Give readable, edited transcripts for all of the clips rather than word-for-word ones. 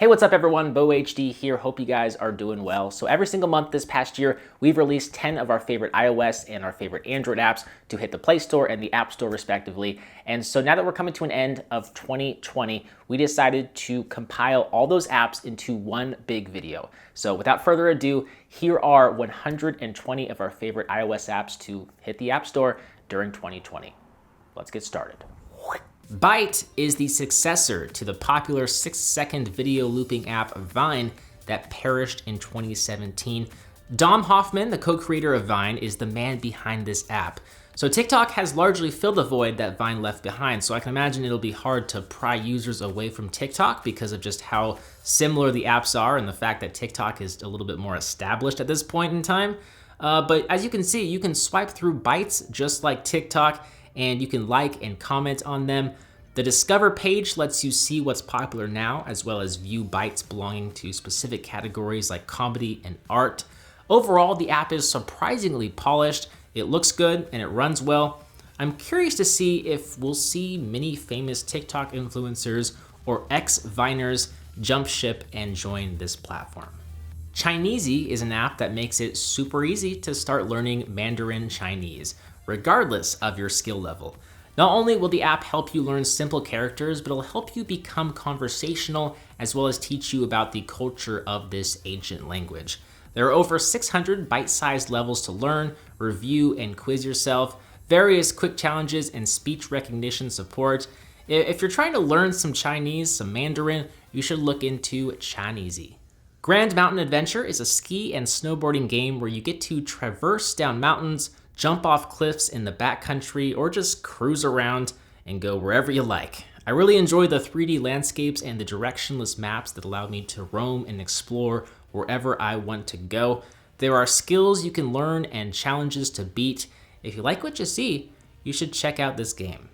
Hey, what's up everyone? Bo HD here. Hope you guys are doing well. So every single month this past year, we've released 10 of our favorite iOS and our favorite Android apps to hit the Play Store and the App Store respectively. And so now that we're coming to an end of 2020, we decided to compile all those apps into one big video. So without further ado, here are 120 of our favorite iOS apps to hit the App Store during 2020. Let's get started. Byte is the successor to the popular 6-second video looping app Vine that perished in 2017. Dom Hoffman, the co-creator of Vine, is the man behind this app. So TikTok has largely filled the void that Vine left behind, so I can imagine it'll be hard to pry users away from TikTok because of just how similar the apps are and the fact that TikTok is a little bit more established at this point in time. But as you can see, you can swipe through Bytes just like TikTok, and you can like and comment on them. The Discover page lets you see what's popular now, as well as view bytes belonging to specific categories like comedy and art. Overall, the app is surprisingly polished, it looks good, and it runs well. I'm curious to see if we'll see many famous TikTok influencers or ex-Viners jump ship and join this platform. Chinesey is an app that makes it super easy to start learning Mandarin Chinese, regardless of your skill level. Not only will the app help you learn simple characters, but it'll help you become conversational as well as teach you about the culture of this ancient language. There are over 600 bite-sized levels to learn, review, and quiz yourself, various quick challenges, and speech recognition support. If you're trying to learn some Chinese, some Mandarin, you should look into Chinesey. Grand Mountain Adventure is a ski and snowboarding game where you get to traverse down mountains, jump off cliffs in the backcountry, or just cruise around and go wherever you like. I really enjoy the 3D landscapes and the directionless maps that allow me to roam and explore wherever I want to go. There are skills you can learn and challenges to beat. If you like what you see, you should check out this game.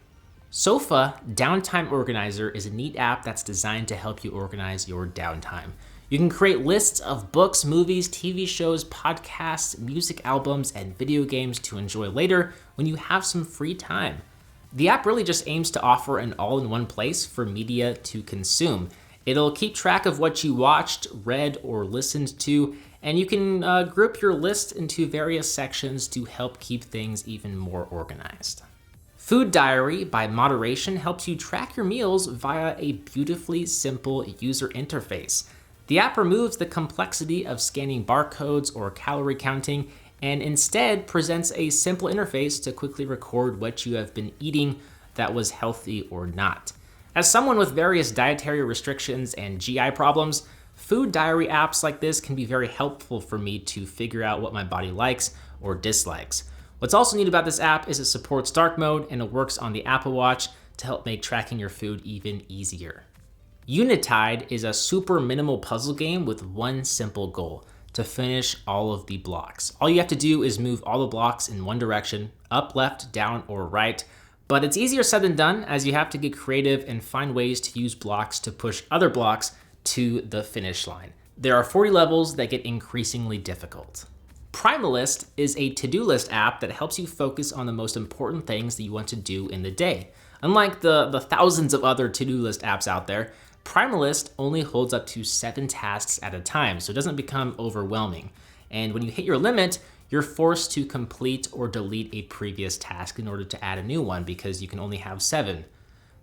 Sofa Downtime Organizer is a neat app that's designed to help you organize your downtime. You can create lists of books, movies, TV shows, podcasts, music albums, and video games to enjoy later when you have some free time. The app really just aims to offer an all-in-one place for media to consume. It'll keep track of what you watched, read, or listened to, and you can group your list into various sections to help keep things even more organized. Food Diary by Moderation helps you track your meals via a beautifully simple user interface. The app removes the complexity of scanning barcodes or calorie counting and instead presents a simple interface to quickly record what you have been eating that was healthy or not. As someone with various dietary restrictions and GI problems, food diary apps like this can be very helpful for me to figure out what my body likes or dislikes. What's also neat about this app is it supports dark mode and it works on the Apple Watch to help make tracking your food even easier. Untitled is a super minimal puzzle game with one simple goal: to finish all of the blocks. All you have to do is move all the blocks in one direction, up, left, down, or right. But it's easier said than done, as you have to get creative and find ways to use blocks to push other blocks to the finish line. There are 40 levels that get increasingly difficult. Primalist is a to-do list app that helps you focus on the most important things that you want to do in the day. Unlike the thousands of other to-do list apps out there, Primalist only holds up to 7 tasks at a time, so it doesn't become overwhelming. And when you hit your limit, you're forced to complete or delete a previous task in order to add a new one because you can only have 7.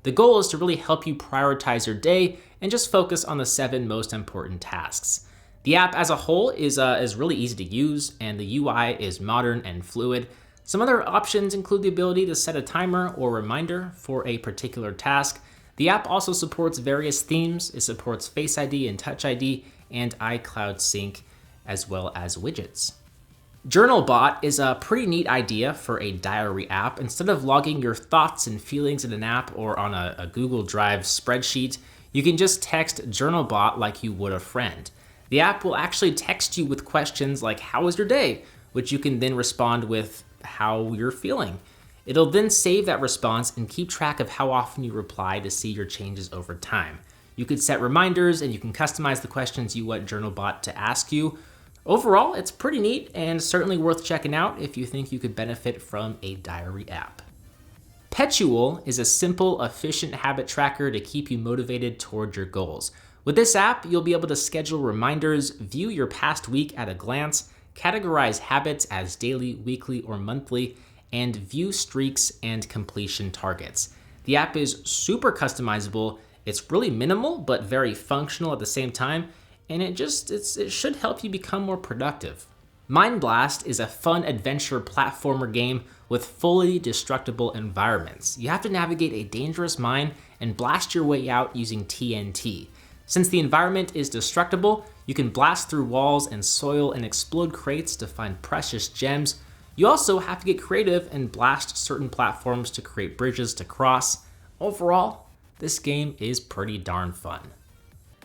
The goal is to really help you prioritize your day and just focus on the 7 most important tasks. The app as a whole is really easy to use, and the UI is modern and fluid. Some other options include the ability to set a timer or reminder for a particular task. The app also supports various themes. It supports Face ID and Touch ID and iCloud Sync, as well as widgets. JournalBot is a pretty neat idea for a diary app. Instead of logging your thoughts and feelings in an app or on a Google Drive spreadsheet, you can just text JournalBot like you would a friend. The app will actually text you with questions like, "How was your day?" which you can then respond with how you're feeling. It'll then save that response and keep track of how often you reply to see your changes over time. You could set reminders and you can customize the questions you want JournalBot to ask you. Overall, it's pretty neat and certainly worth checking out if you think you could benefit from a diary app. Petual is a simple, efficient habit tracker to keep you motivated toward your goals. With this app, you'll be able to schedule reminders, view your past week at a glance, categorize habits as daily, weekly, or monthly, and view streaks and completion targets. The app is super customizable. It's really minimal, but very functional at the same time, and it should help you become more productive. Mind Blast is a fun adventure platformer game with fully destructible environments. You have to navigate a dangerous mine and blast your way out using TNT. Since the environment is destructible, you can blast through walls and soil and explode crates to find precious gems. You also have to get creative and blast certain platforms to create bridges to cross. Overall, this game is pretty darn fun.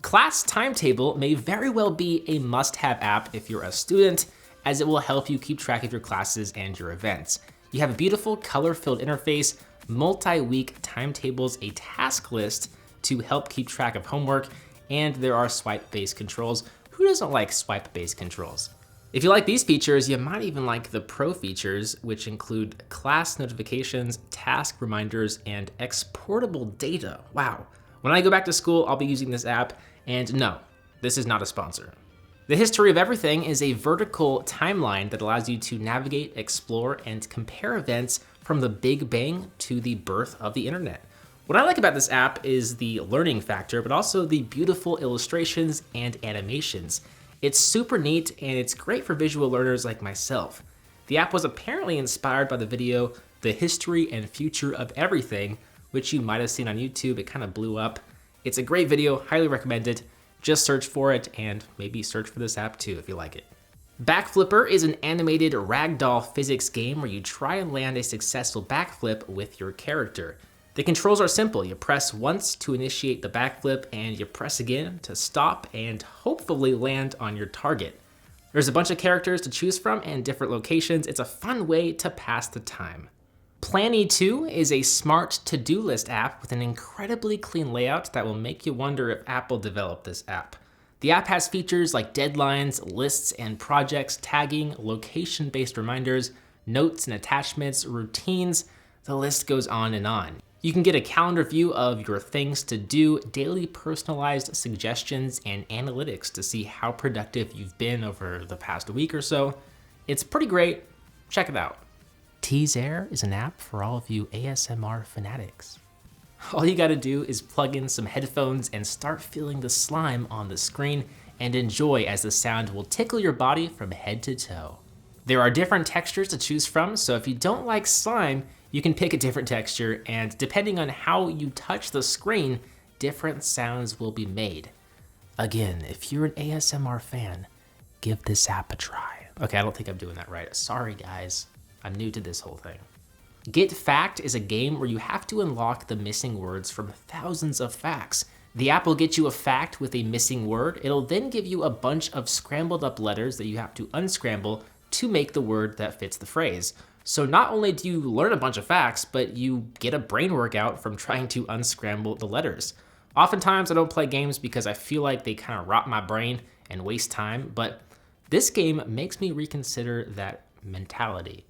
Class Timetable may very well be a must-have app if you're a student, as it will help you keep track of your classes and your events. You have a beautiful color-filled interface, multi-week timetables, a task list to help keep track of homework, and there are swipe-based controls. Who doesn't like swipe-based controls? If you like these features, you might even like the pro features, which include class notifications, task reminders, and exportable data. Wow. When I go back to school, I'll be using this app, and no, this is not a sponsor. The History of Everything is a vertical timeline that allows you to navigate, explore, and compare events from the Big Bang to the birth of the internet. What I like about this app is the learning factor, but also the beautiful illustrations and animations. It's super neat, and it's great for visual learners like myself. The app was apparently inspired by the video, The History and Future of Everything, which you might have seen on YouTube. It kind of blew up. It's a great video, highly recommend it. Just search for it, and maybe search for this app too if you like it. Backflipper is an animated ragdoll physics game where you try and land a successful backflip with your character. The controls are simple. You press once to initiate the backflip, and you press again to stop and hopefully land on your target. There's a bunch of characters to choose from and different locations. It's a fun way to pass the time. Planny 2 is a smart to-do list app with an incredibly clean layout that will make you wonder if Apple developed this app. The app has features like deadlines, lists and projects, tagging, location-based reminders, notes and attachments, routines. The list goes on and on. You can get a calendar view of your things to do, daily personalized suggestions, and analytics to see how productive you've been over the past week or so. It's pretty great. Check it out. Teaser is an app for all of you ASMR fanatics. All you gotta do is plug in some headphones and start feeling the slime on the screen and enjoy as the sound will tickle your body from head to toe. There are different textures to choose from, so if you don't like slime, you can pick a different texture, and depending on how you touch the screen, different sounds will be made. Again, if you're an ASMR fan, give this app a try. Okay, I don't think I'm doing that right. Sorry guys, I'm new to this whole thing. Get Fact is a game where you have to unlock the missing words from thousands of facts. The app will get you a fact with a missing word. It'll then give you a bunch of scrambled up letters that you have to unscramble to make the word that fits the phrase. So not only do you learn a bunch of facts, but you get a brain workout from trying to unscramble the letters. Oftentimes I don't play games because I feel like they kind of rot my brain and waste time, but this game makes me reconsider that mentality.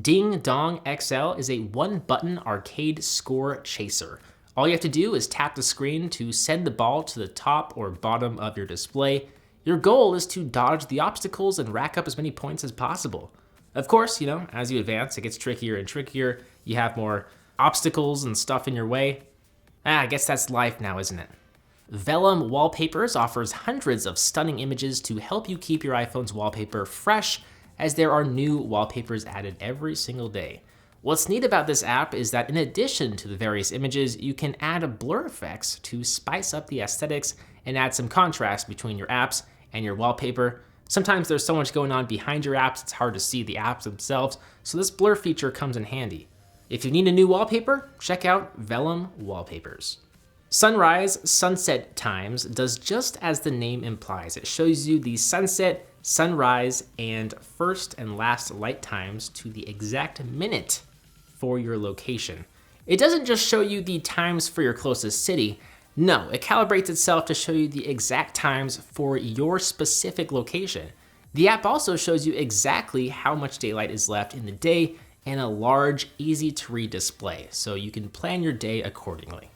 Ding Dong XL is a one-button arcade score chaser. All you have to do is tap the screen to send the ball to the top or bottom of your display. Your goal is to dodge the obstacles and rack up as many points as possible. Of course, as you advance, it gets trickier and trickier. You have more obstacles and stuff in your way. I guess that's life now, isn't it? Vellum Wallpapers offers hundreds of stunning images to help you keep your iPhone's wallpaper fresh, as there are new wallpapers added every single day. What's neat about this app is that in addition to the various images, you can add blur effects to spice up the aesthetics and add some contrast between your apps and your wallpaper. Sometimes there's so much going on behind your apps, it's hard to see the apps themselves, so this blur feature comes in handy. If you need a new wallpaper, check out Vellum Wallpapers. Sunrise Sunset Times does just as the name implies. It shows you the sunset, sunrise, and first and last light times to the exact minute for your location. It doesn't just show you the times for your closest city. No, it calibrates itself to show you the exact times for your specific location. The app also shows you exactly how much daylight is left in the day and a large, easy to read display, so you can plan your day accordingly.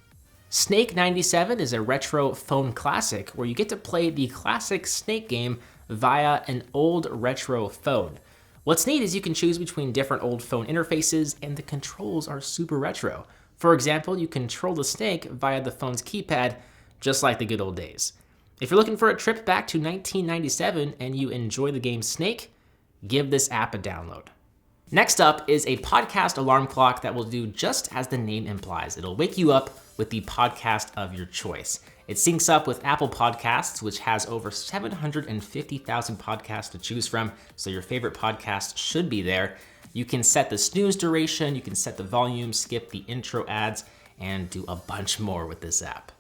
Snake 97 is a retro phone classic where you get to play the classic Snake game via an old retro phone. What's neat is you can choose between different old phone interfaces, and the controls are super retro. For example, you control the Snake via the phone's keypad, just like the good old days. If you're looking for a trip back to 1997 and you enjoy the game Snake, give this app a download. Next up is a podcast alarm clock that will do just as the name implies. It'll wake you up with the podcast of your choice. It syncs up with Apple Podcasts, which has over 750,000 podcasts to choose from, so your favorite podcast should be there. You can set the snooze duration, you can set the volume, skip the intro ads, and do a bunch more with this app.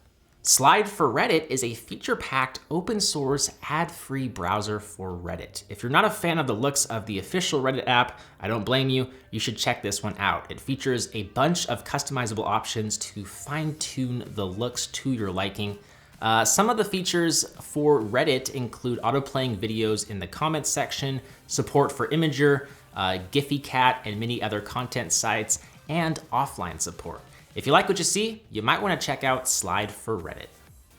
Slide for Reddit is a feature-packed open source ad-free browser for Reddit. If you're not a fan of the looks of the official Reddit app, I don't blame you. You should check this one out. It features a bunch of customizable options to fine-tune the looks to your liking. Some of the features for Reddit include auto-playing videos in the comments section, support for Imager, GiphyCat, and many other content sites, and offline support. If you like what you see, you might want to check out Slide for Reddit.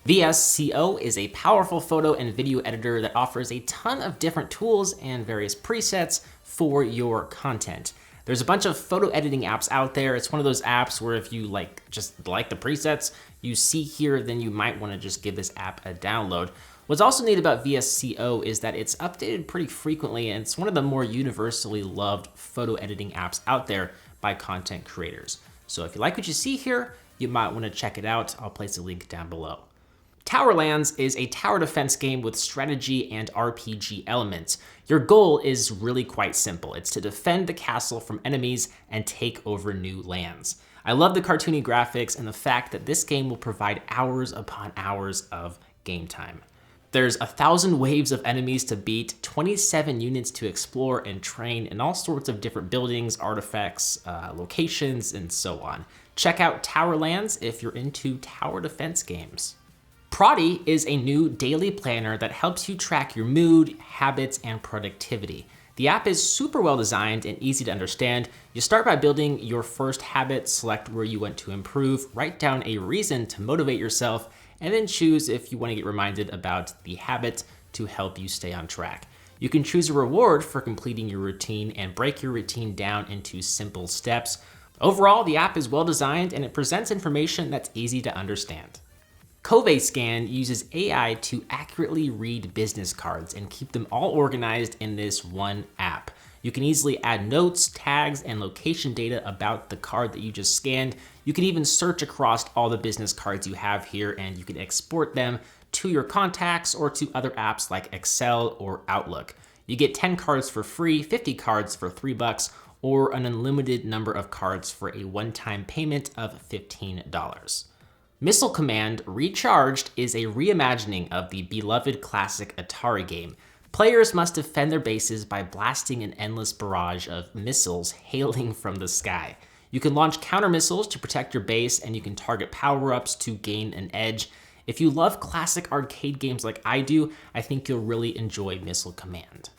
VSCO is a powerful photo and video editor that offers a ton of different tools and various presets for your content. There's a bunch of photo editing apps out there. It's one of those apps where if you just like the presets you see here, then you might want to just give this app a download. What's also neat about VSCO is that it's updated pretty frequently, and it's one of the more universally loved photo editing apps out there by content creators. So if you like what you see here, you might want to check it out. I'll place a link down below. Towerlands is a tower defense game with strategy and RPG elements. Your goal is really quite simple. It's to defend the castle from enemies and take over new lands. I love the cartoony graphics and the fact that this game will provide hours upon hours of game time. There's 1,000 waves of enemies to beat, 27 units to explore and train, and all sorts of different buildings, artifacts, locations, and so on. Check out Towerlands if you're into tower defense games. Prodi is a new daily planner that helps you track your mood, habits, and productivity. The app is super well designed and easy to understand. You start by building your first habit, select where you want to improve, write down a reason to motivate yourself, and then choose if you want to get reminded about the habit to help you stay on track. You can choose a reward for completing your routine and break your routine down into simple steps. Overall, the app is well designed and it presents information that's easy to understand. CoveScan uses AI to accurately read business cards and keep them all organized in this one app. You can easily add notes, tags, and location data about the card that you just scanned. You can even search across all the business cards you have here, and you can export them to your contacts or to other apps like Excel or Outlook. You get 10 cards for free, 50 cards for $3, or an unlimited number of cards for a one-time payment of $15. Missile Command Recharged is a reimagining of the beloved classic Atari game. Players must defend their bases by blasting an endless barrage of missiles hailing from the sky. You can launch counter missiles to protect your base, and you can target power-ups to gain an edge. If you love classic arcade games like I do, I think you'll really enjoy Missile Command.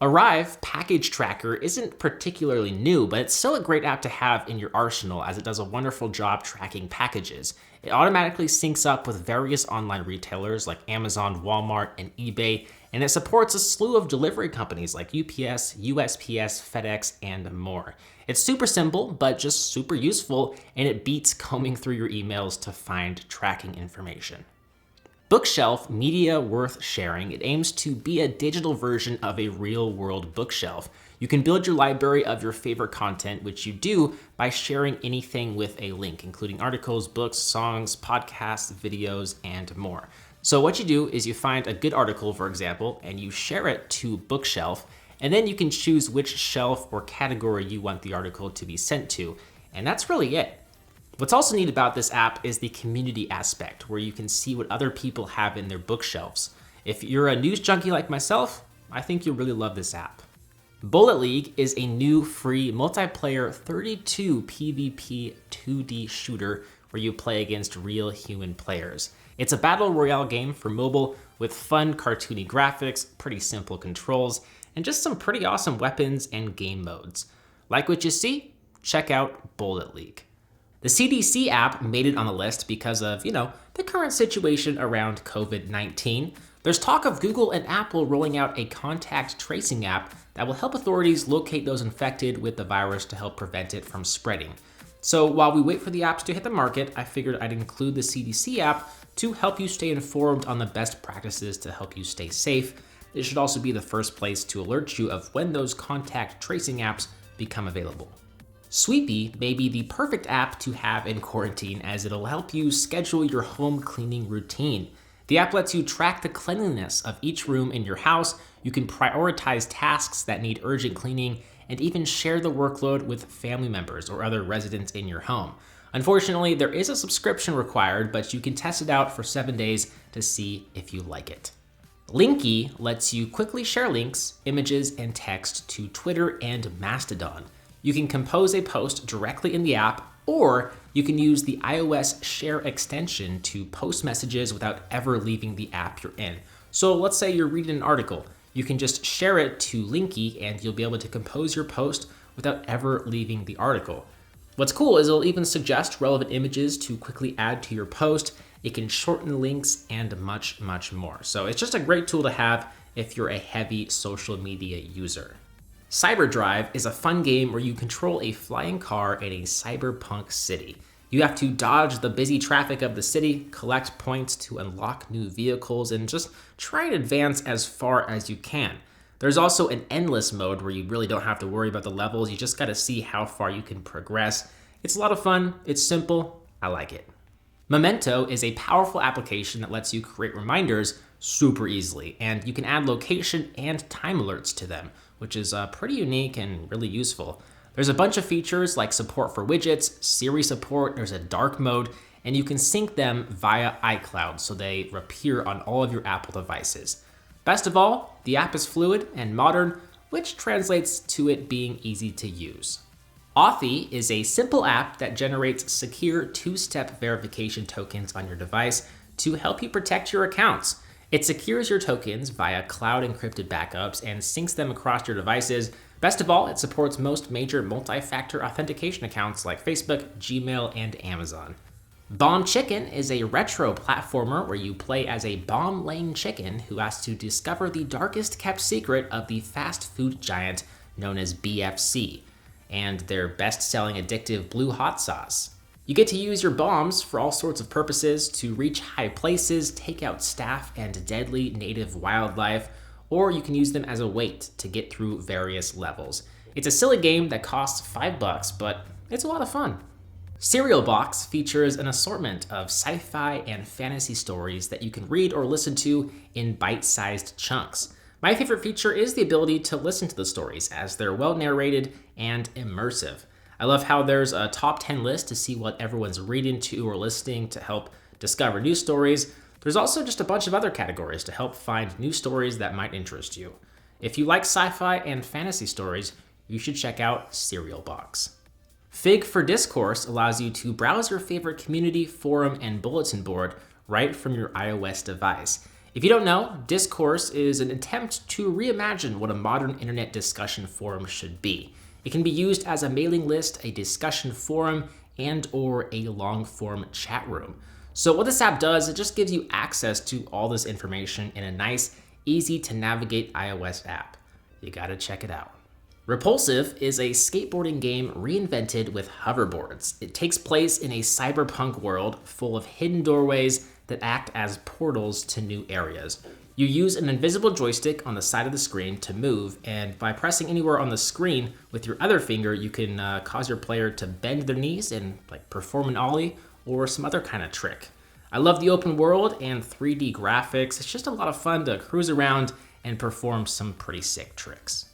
Arrive Package Tracker isn't particularly new, but it's still a great app to have in your arsenal as it does a wonderful job tracking packages. It automatically syncs up with various online retailers like Amazon, Walmart, and eBay, and it supports a slew of delivery companies like UPS, USPS, FedEx, and more. It's super simple, but just super useful, and it beats combing through your emails to find tracking information. Bookshelf Media Worth Sharing. It aims to be a digital version of a real-world bookshelf. You can build your library of your favorite content, which you do by sharing anything with a link, including articles, books, songs, podcasts, videos, and more. So what you do is you find a good article, for example, and you share it to Bookshelf, and then you can choose which shelf or category you want the article to be sent to, and that's really it. What's also neat about this app is the community aspect, where you can see what other people have in their bookshelves. If you're a news junkie like myself, I think you'll really love this app. Bullet League is a new free multiplayer 32 PvP 2D shooter where you play against real human players. It's a battle royale game for mobile with fun cartoony graphics, pretty simple controls, and just some pretty awesome weapons and game modes. Like what you see? Check out Bullet League. The CDC app made it on the list because of, the current situation around COVID-19. There's talk of Google and Apple rolling out a contact tracing app that will help authorities locate those infected with the virus to help prevent it from spreading. So while we wait for the apps to hit the market, I figured I'd include the CDC app to help you stay informed on the best practices to help you stay safe. It should also be the first place to alert you of when those contact tracing apps become available. Sweepy may be the perfect app to have in quarantine as it'll help you schedule your home cleaning routine. The app lets you track the cleanliness of each room in your house. You can prioritize tasks that need urgent cleaning and even share the workload with family members or other residents in your home. Unfortunately, there is a subscription required, but you can test it out for 7 days to see if you like it. Linky lets you quickly share links, images, and text to Twitter and Mastodon. You can compose a post directly in the app, or you can use the iOS share extension to post messages without ever leaving the app you're in. So let's say you're reading an article. You can just share it to Linky and you'll be able to compose your post without ever leaving the article. What's cool is it'll even suggest relevant images to quickly add to your post. It can shorten links and much, much more. So it's just a great tool to have if you're a heavy social media user. Cyberdrive is a fun game where you control a flying car in a cyberpunk city. You have to dodge the busy traffic of the city, collect points to unlock new vehicles, and just try and advance as far as you can. There's also an endless mode where you really don't have to worry about the levels. You just gotta see how far you can progress. It's a lot of fun. It's simple. I like it. Memento is a powerful application that lets you create reminders super easily, and you can add location and time alerts to them, which is pretty unique and really useful. There's a bunch of features like support for widgets, Siri support, there's a dark mode, and you can sync them via iCloud so they appear on all of your Apple devices. Best of all, the app is fluid and modern, which translates to it being easy to use. Authy is a simple app that generates secure two-step verification tokens on your device to help you protect your accounts. It secures your tokens via cloud encrypted backups and syncs them across your devices. Best of all, it supports most major multi-factor authentication accounts like Facebook, Gmail, and Amazon. Bomb Chicken is a retro platformer where you play as a bomb-laying chicken who has to discover the darkest kept secret of the fast food giant known as BFC and their best-selling addictive blue hot sauce. You get to use your bombs for all sorts of purposes to reach high places, take out staff and deadly native wildlife, or you can use them as a weight to get through various levels. It's a silly game that costs $5, but it's a lot of fun. Cereal Box features an assortment of sci-fi and fantasy stories that you can read or listen to in bite-sized chunks. My favorite feature is the ability to listen to the stories as they're well narrated and immersive. I love how there's a top 10 list to see what everyone's reading to or listening to help discover new stories. There's also just a bunch of other categories to help find new stories that might interest you. If you like sci-fi and fantasy stories, you should check out Cereal Box. Fig for Discourse allows you to browse your favorite community, forum, and bulletin board right from your iOS device. If you don't know, Discourse is an attempt to reimagine what a modern internet discussion forum should be. It can be used as a mailing list, a discussion forum, and or a long-form chat room. So what this app does, it just gives you access to all this information in a nice, easy to navigate iOS app. You gotta check it out. Repulsive is a skateboarding game reinvented with hoverboards. It takes place in a cyberpunk world full of hidden doorways that act as portals to new areas. You use an invisible joystick on the side of the screen to move, and by pressing anywhere on the screen with your other finger, you can cause your player to bend their knees and perform an ollie or some other kind of trick. I love the open world and 3D graphics. It's just a lot of fun to cruise around and perform some pretty sick tricks.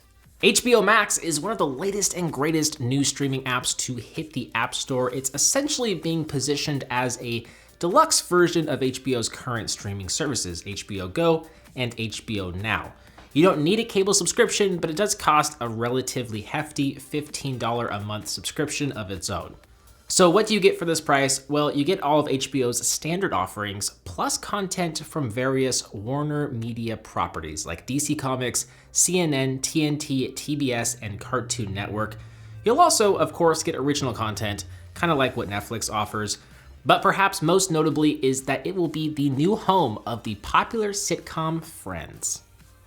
HBO Max is one of the latest and greatest new streaming apps to hit the App Store. It's essentially being positioned as a deluxe version of HBO's current streaming services, HBO Go and HBO Now. You don't need a cable subscription, but it does cost a relatively hefty $15 a month subscription of its own. So what do you get for this price? Well, you get all of HBO's standard offerings, plus content from various Warner Media properties like DC Comics, CNN, TNT, TBS, and Cartoon Network. You'll also, of course, get original content, kind of like what Netflix offers. But perhaps most notably is that it will be the new home of the popular sitcom Friends.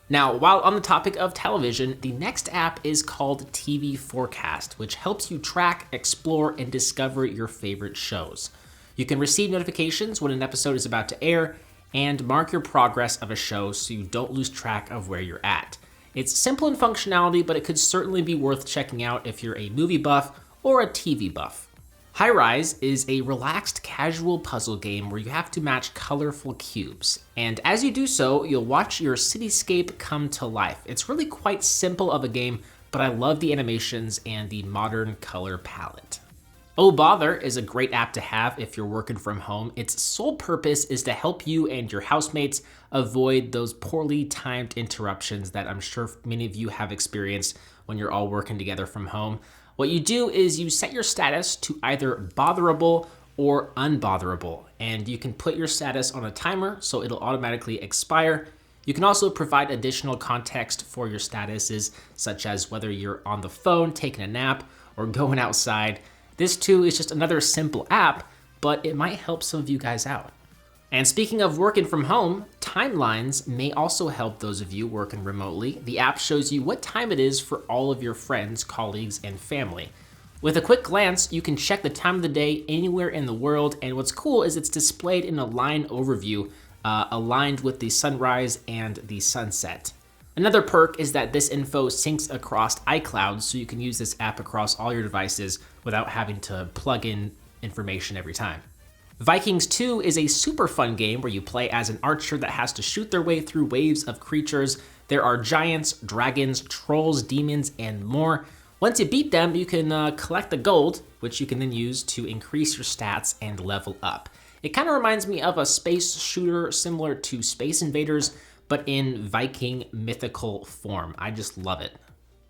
Now, while on the topic of television, the next app is called TV Forecast, which helps you track, explore, and discover your favorite shows. You can receive notifications when an episode is about to air and mark your progress of a show so you don't lose track of where you're at. It's simple in functionality, but it could certainly be worth checking out if you're a movie buff or a TV buff. High Rise is a relaxed, casual puzzle game where you have to match colorful cubes. And as you do so, you'll watch your cityscape come to life. It's really quite simple of a game, but I love the animations and the modern color palette. Oh Bother is a great app to have if you're working from home. Its sole purpose is to help you and your housemates avoid those poorly timed interruptions that I'm sure many of you have experienced when you're all working together from home. What you do is you set your status to either botherable or unbotherable, and you can put your status on a timer so it'll automatically expire. You can also provide additional context for your statuses, such as whether you're on the phone, taking a nap, or going outside. This too is just another simple app, but it might help some of you guys out. And speaking of working from home, timelines may also help those of you working remotely. The app shows you what time it is for all of your friends, colleagues, and family. With a quick glance, you can check the time of the day anywhere in the world, and what's cool is it's displayed in a line overview, aligned with the sunrise and the sunset. Another perk is that this info syncs across iCloud, so you can use this app across all your devices without having to plug in information every time. Vikings 2 is a super fun game where you play as an archer that has to shoot their way through waves of creatures. There are giants, dragons, trolls, demons, and more. Once you beat them, you can collect the gold, which you can then use to increase your stats and level up. It kind of reminds me of a space shooter similar to Space Invaders, but in Viking mythical form. I just love it.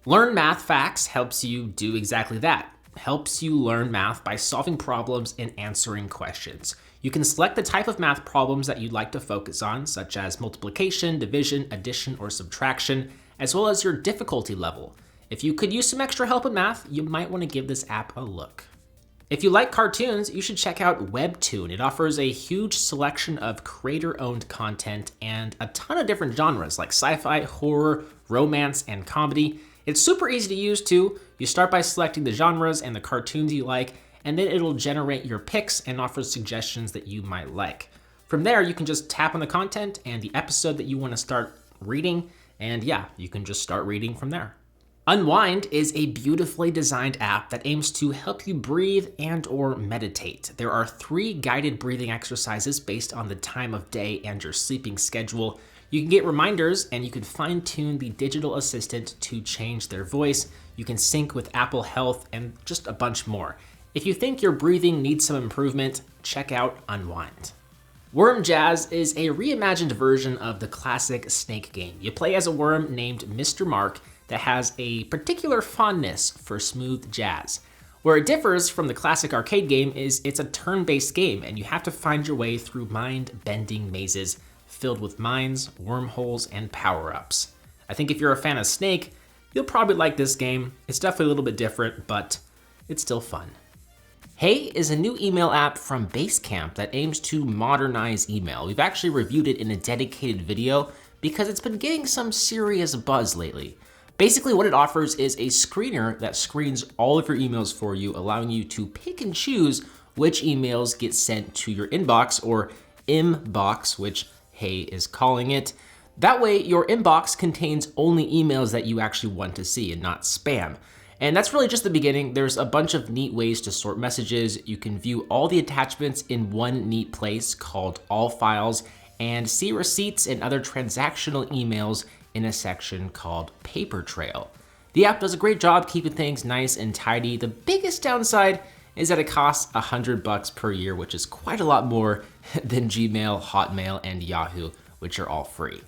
Learn Math Facts helps you do exactly that. Helps you learn math by solving problems and answering questions. You can select the type of math problems that you'd like to focus on, such as multiplication, division, addition, or subtraction, as well as your difficulty level. If you could use some extra help in math, you might want to give this app a look. If you like cartoons, you should check out Webtoon. It offers a huge selection of creator-owned content and a ton of different genres like sci-fi, horror, romance, and comedy. It's super easy to use too. You start by selecting the genres and the cartoons you like, and then it'll generate your picks and offer suggestions that you might like. From there, you can just tap on the content and the episode that you want to start reading, and yeah, you can just start reading from there. Unwind is a beautifully designed app that aims to help you breathe and or meditate. There are 3 guided breathing exercises based on the time of day and your sleeping schedule. You can get reminders, and you can fine-tune the digital assistant to change their voice. You can sync with Apple Health and just a bunch more. If you think your breathing needs some improvement, check out Unwind. Worm Jazz is a reimagined version of the classic Snake game. You play as a worm named Mr. Mark that has a particular fondness for smooth jazz. Where it differs from the classic arcade game is it's a turn-based game, and you have to find your way through mind-bending mazes filled with mines, wormholes, and power-ups. I think if you're a fan of Snake, you'll probably like this game. It's definitely a little bit different, but it's still fun. Hey is a new email app from Basecamp that aims to modernize email. We've actually reviewed it in a dedicated video because it's been getting some serious buzz lately. Basically, what it offers is a screener that screens all of your emails for you, allowing you to pick and choose which emails get sent to your inbox, or inbox, which Hey is calling it. That way, your inbox contains only emails that you actually want to see and not spam. And that's really just the beginning. There's a bunch of neat ways to sort messages. You can view all the attachments in one neat place called All Files, and see receipts and other transactional emails in a section called Paper Trail. The app does a great job keeping things nice and tidy. The biggest downside is that it costs $100 per year, which is quite a lot more than Gmail, Hotmail, and Yahoo, which are all free.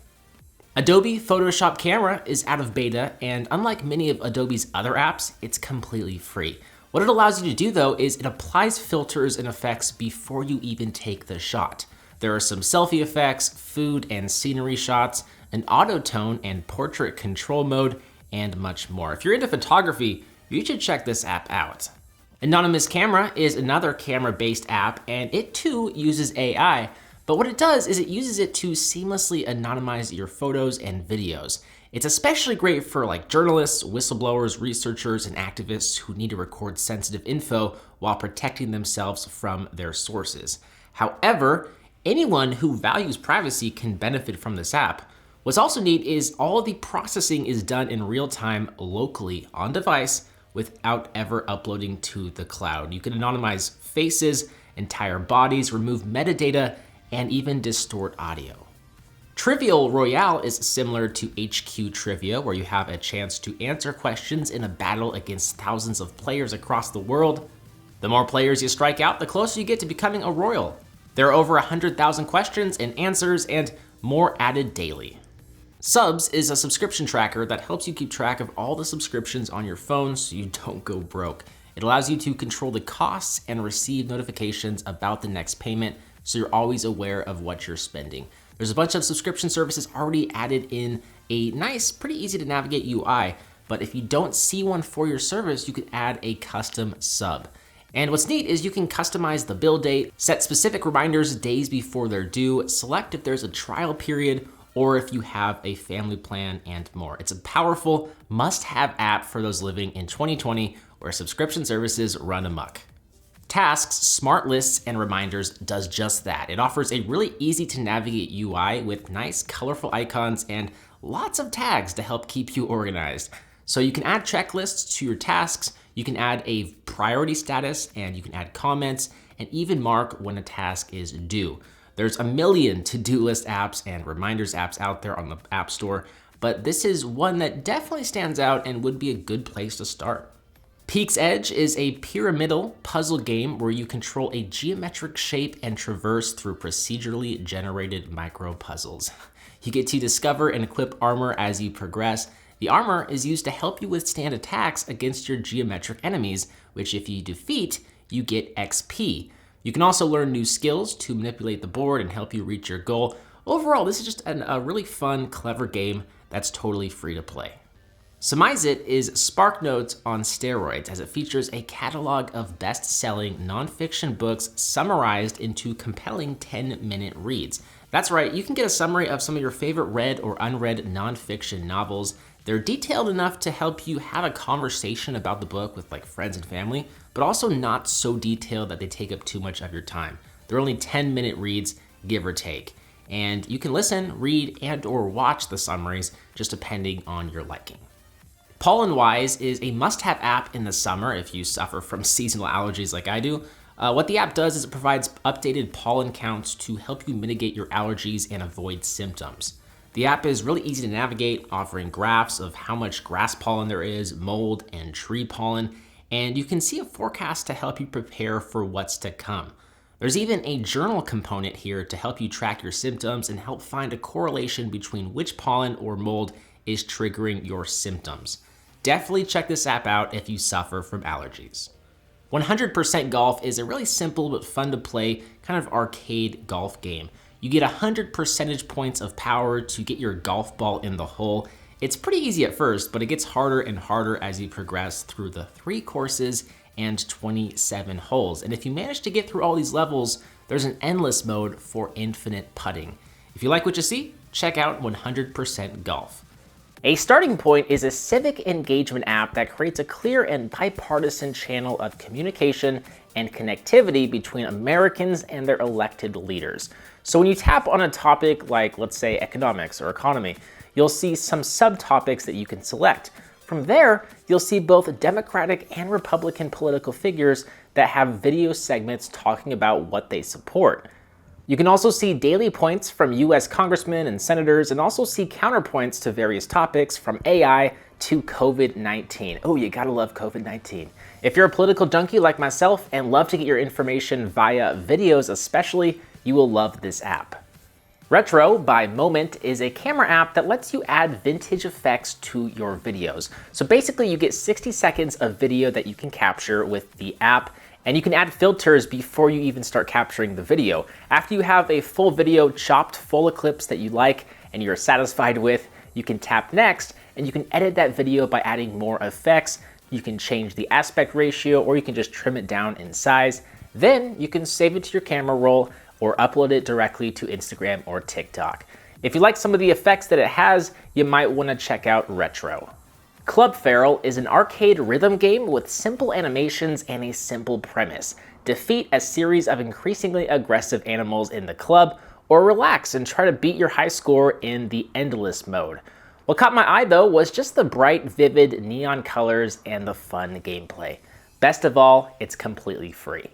Adobe Photoshop Camera is out of beta, and unlike many of Adobe's other apps, it's completely free. What it allows you to do though is it applies filters and effects before you even take the shot. There are some selfie effects, food and scenery shots, an auto tone and portrait control mode, and much more. If you're into photography, you should check this app out. Anonymous Camera is another camera-based app, and it too uses AI, but what it does is it uses it to seamlessly anonymize your photos and videos. It's especially great for like journalists, whistleblowers, researchers, and activists who need to record sensitive info while protecting themselves from their sources. However, anyone who values privacy can benefit from this app. What's also neat is all of the processing is done in real time locally on device without ever uploading to the cloud. You can anonymize faces, entire bodies, remove metadata, and even distort audio. Trivial Royale is similar to HQ Trivia, where you have a chance to answer questions in a battle against thousands of players across the world. The more players you strike out, the closer you get to becoming a royal. There are over 100,000 questions and answers, and more added daily. Subs is a subscription tracker that helps you keep track of all the subscriptions on your phone so you don't go broke. It allows you to control the costs and receive notifications about the next payment, so you're always aware of what you're spending. There's a bunch of subscription services already added in a nice, pretty easy to navigate UI, but if you don't see one for your service, you can add a custom sub. And what's neat is you can customize the bill date, set specific reminders days before they're due, select if there's a trial period, or if you have a family plan, and more. It's a powerful, must-have app for those living in 2020 where subscription services run amok. Tasks, Smart Lists, and Reminders does just that. It offers a really easy to navigate UI with nice colorful icons and lots of tags to help keep you organized. So you can add checklists to your tasks, you can add a priority status, and you can add comments, and even mark when a task is due. There's a million to-do list apps and reminders apps out there on the App Store, but this is one that definitely stands out and would be a good place to start. Peak's Edge is a pyramidal puzzle game where you control a geometric shape and traverse through procedurally generated micro puzzles. You get to discover and equip armor as you progress. The armor is used to help you withstand attacks against your geometric enemies, which if you defeat, you get XP. You can also learn new skills to manipulate the board and help you reach your goal. Overall, this is just a really fun, clever game that's totally free to play. Surmise It is SparkNotes on steroids, as it features a catalog of best-selling nonfiction books summarized into compelling 10-minute reads. That's right, you can get a summary of some of your favorite read or unread nonfiction novels. They're detailed enough to help you have a conversation about the book with like friends and family, but also not so detailed that they take up too much of your time. They're only 10-minute reads, give or take. And you can listen, read, and or watch the summaries, just depending on your liking. Pollen-Wise is a must-have app in the summer if you suffer from seasonal allergies like I do. What the app does is it provides updated pollen counts to help you mitigate your allergies and avoid symptoms. The app is really easy to navigate, offering graphs of how much grass pollen there is, mold, and tree pollen, and you can see a forecast to help you prepare for what's to come. There's even a journal component here to help you track your symptoms and help find a correlation between which pollen or mold is triggering your symptoms. Definitely check this app out if you suffer from allergies. 100% Golf is a really simple but fun to play kind of arcade golf game. You get 100 percentage points of power to get your golf ball in the hole. It's pretty easy at first, but it gets harder and harder as you progress through the 3 courses and 27 holes. And if you manage to get through all these levels, there's an endless mode for infinite putting. If you like what you see, check out 100% Golf. A Starting Point is a civic engagement app that creates a clear and bipartisan channel of communication and connectivity between Americans and their elected leaders. So when you tap on a topic like, let's say, economics or economy, you'll see some subtopics that you can select. From there, you'll see both Democratic and Republican political figures that have video segments talking about what they support. You can also see daily points from US congressmen and senators, and also see counterpoints to various topics from AI to COVID-19. Oh, you gotta love COVID-19. If you're a political junkie like myself and love to get your information via videos especially, you will love this app. Retro by Moment is a camera app that lets you add vintage effects to your videos. So basically you get 60 seconds of video that you can capture with the app, and you can add filters before you even start capturing the video. After you have a full video chopped full of clips that you like and you're satisfied with, you can tap next and you can edit that video by adding more effects You can change the aspect ratio, or you can just trim it down in size. Then you can save it to your camera roll or upload it directly to Instagram or TikTok. If you like some of the effects that it has, you might want to check out Retro. Club Feral is an arcade rhythm game with simple animations and a simple premise. Defeat a series of increasingly aggressive animals in the club, or relax and try to beat your high score in the endless mode. What caught my eye though was just the bright, vivid neon colors and the fun gameplay. Best of all, it's completely free.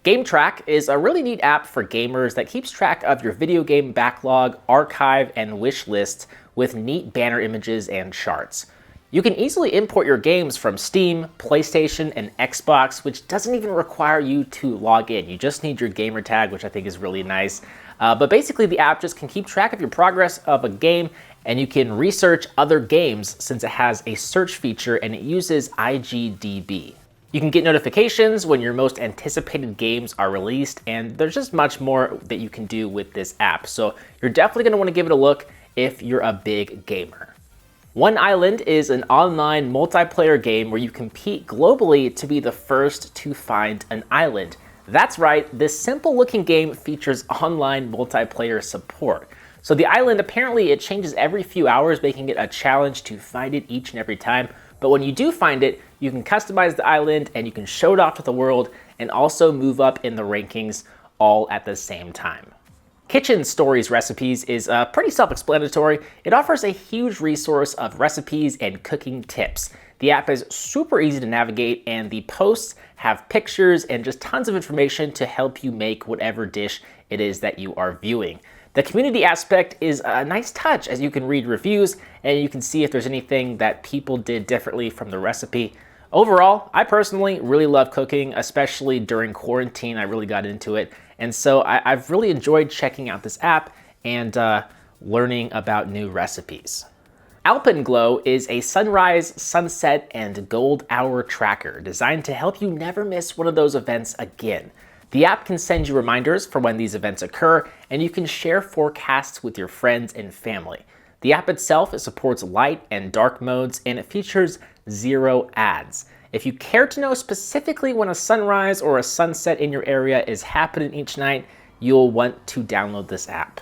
GameTrack is a really neat app for gamers that keeps track of your video game backlog, archive, and wish lists with neat banner images and charts. You can easily import your games from Steam, PlayStation, and Xbox, which doesn't even require you to log in. You just need your gamer tag, which I think is really nice. But basically the app just can keep track of your progress of a game, and you can research other games since it has a search feature and it uses IGDB. You can get notifications when your most anticipated games are released, and there's just much more that you can do with this app. So you're definitely gonna wanna give it a look if you're a big gamer. One Island is an online multiplayer game where you compete globally to be the first to find an island. That's right, this simple looking game features online multiplayer support. So the island, apparently it changes every few hours, making it a challenge to find it each and every time. But when you do find it, you can customize the island and you can show it off to the world and also move up in the rankings all at the same time. Kitchen Stories Recipes is pretty self-explanatory. It offers a huge resource of recipes and cooking tips. The app is super easy to navigate, and the posts have pictures and just tons of information to help you make whatever dish it is that you are viewing. The community aspect is a nice touch, as you can read reviews and you can see if there's anything that people did differently from the recipe. Overall, I personally really love cooking, especially during quarantine. I really got into it. And so I've really enjoyed checking out this app and learning about new recipes. Alpenglow is a sunrise, sunset, and gold hour tracker designed to help you never miss one of those events again. The app can send you reminders for when these events occur, and you can share forecasts with your friends and family. The app itself supports light and dark modes, and it features 0 ads. If you care to know specifically when a sunrise or a sunset in your area is happening each night, you'll want to download this app.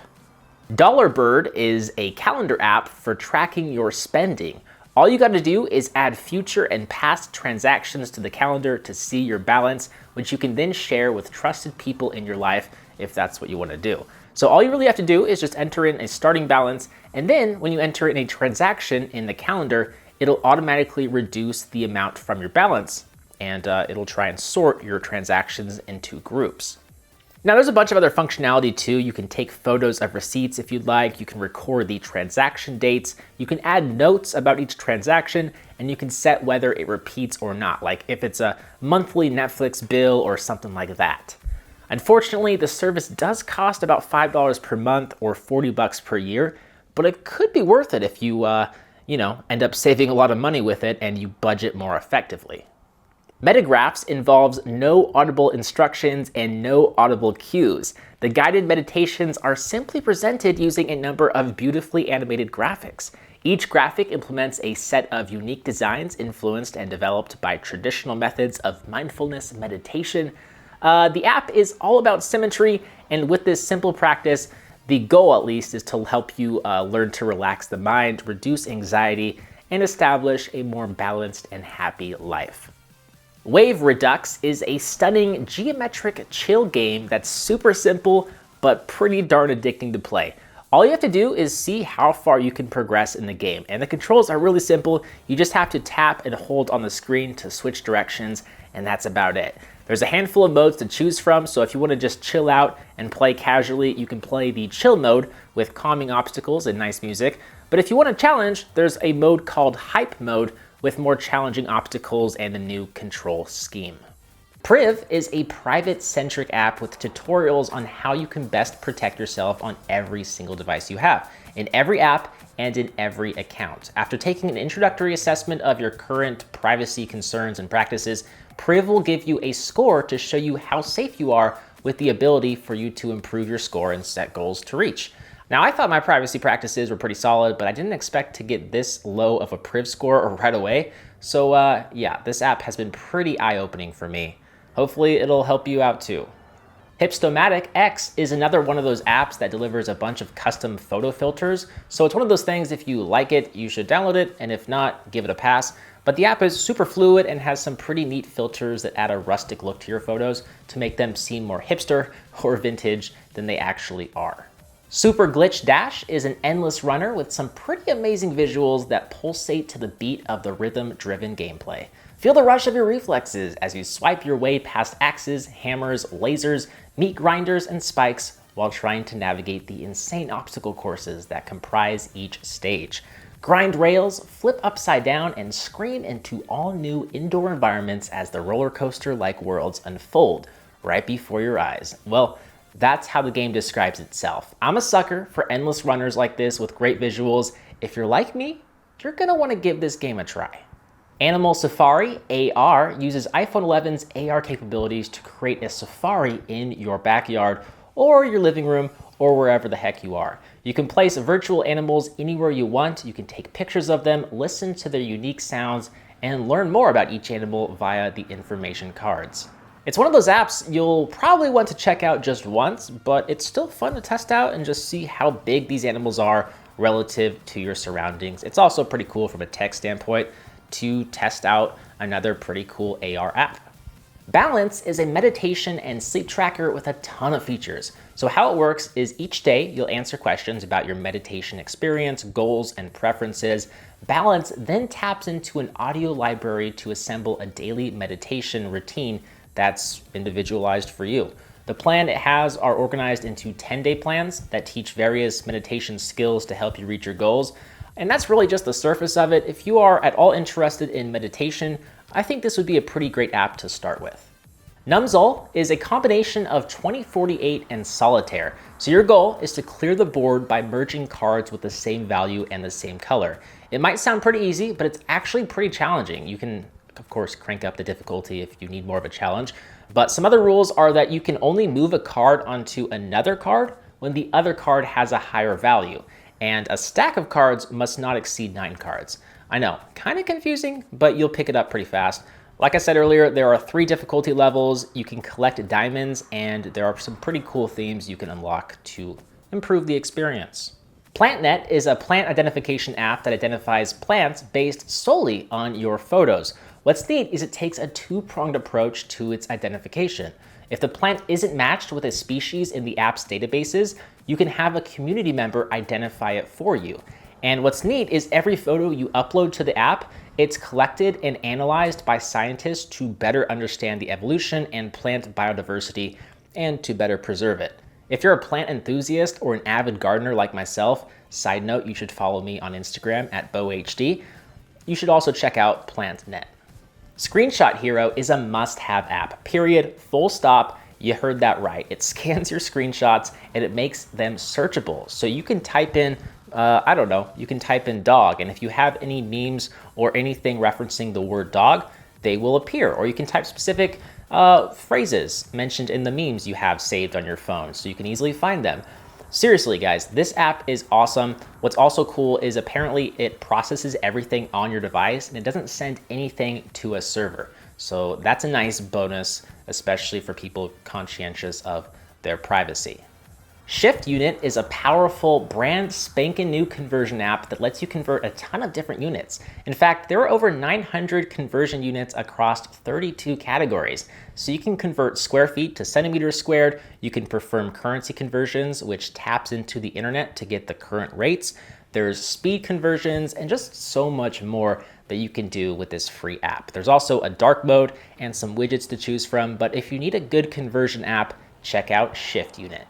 Dollar Bird is a calendar app for tracking your spending. All you got to do is add future and past transactions to the calendar to see your balance, which you can then share with trusted people in your life if that's what you want to do. So all you really have to do is just enter in a starting balance, and then when you enter in a transaction in the calendar, it'll automatically reduce the amount from your balance, and it'll try and sort your transactions into groups. Now there's a bunch of other functionality too. You can take photos of receipts if you'd like, you can record the transaction dates, you can add notes about each transaction, and you can set whether it repeats or not, like if it's a monthly Netflix bill or something like that. Unfortunately, the service does cost about $5 per month or $40 per year, but it could be worth it if you, end up saving a lot of money with it and you budget more effectively. Metagraphs involves no audible instructions and no audible cues. The guided meditations are simply presented using a number of beautifully animated graphics. Each graphic implements a set of unique designs influenced and developed by traditional methods of mindfulness meditation. The app is all about symmetry, and with this simple practice, the goal at least is to help you learn to relax the mind, reduce anxiety, and establish a more balanced and happy life. Wave Redux is a stunning geometric chill game that's super simple, but pretty darn addicting to play. All you have to do is see how far you can progress in the game, and the controls are really simple. You just have to tap and hold on the screen to switch directions, and that's about it. There's a handful of modes to choose from, so if you want to just chill out and play casually, you can play the chill mode with calming obstacles and nice music. But if you want a challenge, there's a mode called Hype Mode with more challenging obstacles and a new control scheme. Priv is a private-centric app with tutorials on how you can best protect yourself on every single device you have, in every app and in every account. After taking an introductory assessment of your current privacy concerns and practices, Priv will give you a score to show you how safe you are, with the ability for you to improve your score and set goals to reach. Now, I thought my privacy practices were pretty solid, but I didn't expect to get this low of a priv score right away. So yeah, this app has been pretty eye-opening for me. Hopefully it'll help you out too. Hipstomatic X is another one of those apps that delivers a bunch of custom photo filters. So it's one of those things, if you like it, you should download it, and if not, give it a pass. But the app is super fluid and has some pretty neat filters that add a rustic look to your photos to make them seem more hipster or vintage than they actually are. Super Glitch Dash is an endless runner with some pretty amazing visuals that pulsate to the beat of the rhythm-driven gameplay. Feel the rush of your reflexes as you swipe your way past axes, hammers, lasers, meat grinders, and spikes while trying to navigate the insane obstacle courses that comprise each stage. Grind rails, flip upside down, and scream into all new indoor environments as the roller coaster-like worlds unfold right before your eyes. Well, that's how the game describes itself. I'm a sucker for endless runners like this with great visuals. If you're like me, you're gonna wanna give this game a try. Animal Safari AR uses iPhone 11's AR capabilities to create a safari in your backyard or your living room or wherever the heck you are. You can place virtual animals anywhere you want. You can take pictures of them, listen to their unique sounds, and learn more about each animal via the information cards. It's one of those apps you'll probably want to check out just once, but it's still fun to test out and just see how big these animals are relative to your surroundings. It's also pretty cool from a tech standpoint to test out another pretty cool AR app. Balance is a meditation and sleep tracker with a ton of features. So how it works is each day you'll answer questions about your meditation experience, goals, and preferences. Balance then taps into an audio library to assemble a daily meditation routine that's individualized for you. The plan it has are organized into 10-day plans that teach various meditation skills to help you reach your goals. And that's really just the surface of it. If you are at all interested in meditation, I think this would be a pretty great app to start with. Numzol is a combination of 2048 and Solitaire. So your goal is to clear the board by merging cards with the same value and the same color. It might sound pretty easy, but it's actually pretty challenging. You can, of course, crank up the difficulty if you need more of a challenge. But some other rules are that you can only move a card onto another card when the other card has a higher value. And a stack of cards must not exceed 9 cards. I know, kind of confusing, but you'll pick it up pretty fast. Like I said earlier, there are 3 difficulty levels. You can collect diamonds, and there are some pretty cool themes you can unlock to improve the experience. PlantNet is a plant identification app that identifies plants based solely on your photos. What's neat is it takes a 2-pronged approach to its identification. If the plant isn't matched with a species in the app's databases, you can have a community member identify it for you. And what's neat is every photo you upload to the app, it's collected and analyzed by scientists to better understand the evolution and plant biodiversity and to better preserve it. If you're a plant enthusiast or an avid gardener like myself, side note, you should follow me on Instagram at BoHD. You should also check out PlantNet. Screenshot Hero is a must-have app, period, full stop. You heard that right. It scans your screenshots and it makes them searchable. So you can type in, I don't know, you can type in dog, and if you have any memes or anything referencing the word dog, they will appear. Or you can type specific phrases mentioned in the memes you have saved on your phone, so you can easily find them. Seriously, guys, this app is awesome. What's also cool is apparently it processes everything on your device and it doesn't send anything to a server. So that's a nice bonus, especially for people conscientious of their privacy. Shift Unit is a powerful brand spanking new conversion app that lets you convert a ton of different units. In fact, there are over 900 conversion units across 32 categories. So you can convert square feet to centimeters squared. You can perform currency conversions, which taps into the internet to get the current rates. There's speed conversions and just so much more that you can do with this free app. There's also a dark mode and some widgets to choose from, but if you need a good conversion app, check out Shift Unit.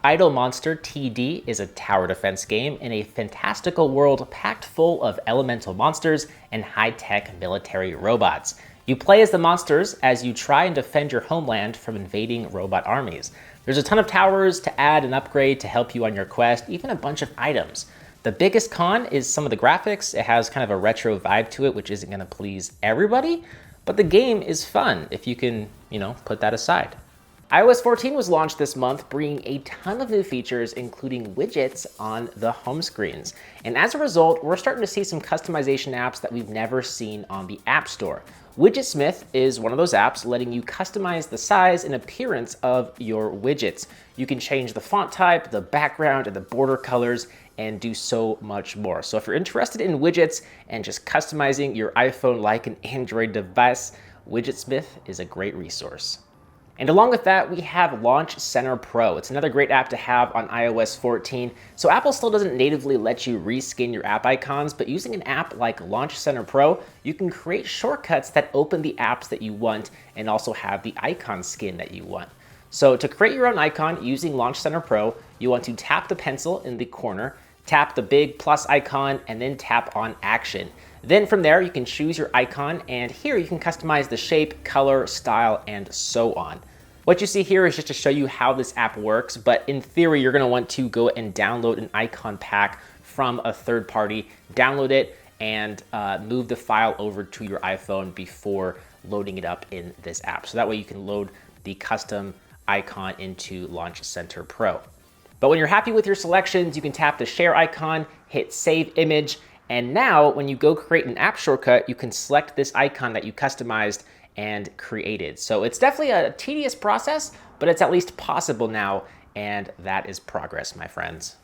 Idle Monster TD is a tower defense game in a fantastical world packed full of elemental monsters and high-tech military robots. You play as the monsters as you try and defend your homeland from invading robot armies. There's a ton of towers to add and upgrade to help you on your quest, even a bunch of items. The biggest con is some of the graphics. It has kind of a retro vibe to it, which isn't going to please everybody, but the game is fun if you can, put that aside. iOS 14 was launched this month, bringing a ton of new features, including widgets on the home screens. And as a result, we're starting to see some customization apps that we've never seen on the App Store. Widgetsmith is one of those apps letting you customize the size and appearance of your widgets. You can change the font type, the background, and the border colors, and do so much more. So if you're interested in widgets and just customizing your iPhone like an Android device, Widgetsmith is a great resource. And along with that, we have Launch Center Pro. It's another great app to have on iOS 14. So Apple still doesn't natively let you reskin your app icons, but using an app like Launch Center Pro, you can create shortcuts that open the apps that you want and also have the icon skin that you want. So to create your own icon using Launch Center Pro, you want to tap the pencil in the corner, tap the big plus icon, and then tap on Action. Then from there, you can choose your icon, and here you can customize the shape, color, style, and so on. What you see here is just to show you how this app works, but in theory, you're gonna want to go and download an icon pack from a third party, download it, and move the file over to your iPhone before loading it up in this app. So that way you can load the custom icon into Launch Center Pro. But when you're happy with your selections, you can tap the share icon, hit save image, and now when you go create an app shortcut, you can select this icon that you customized and created. So it's definitely a tedious process, but it's at least possible now, and that is progress, my friends.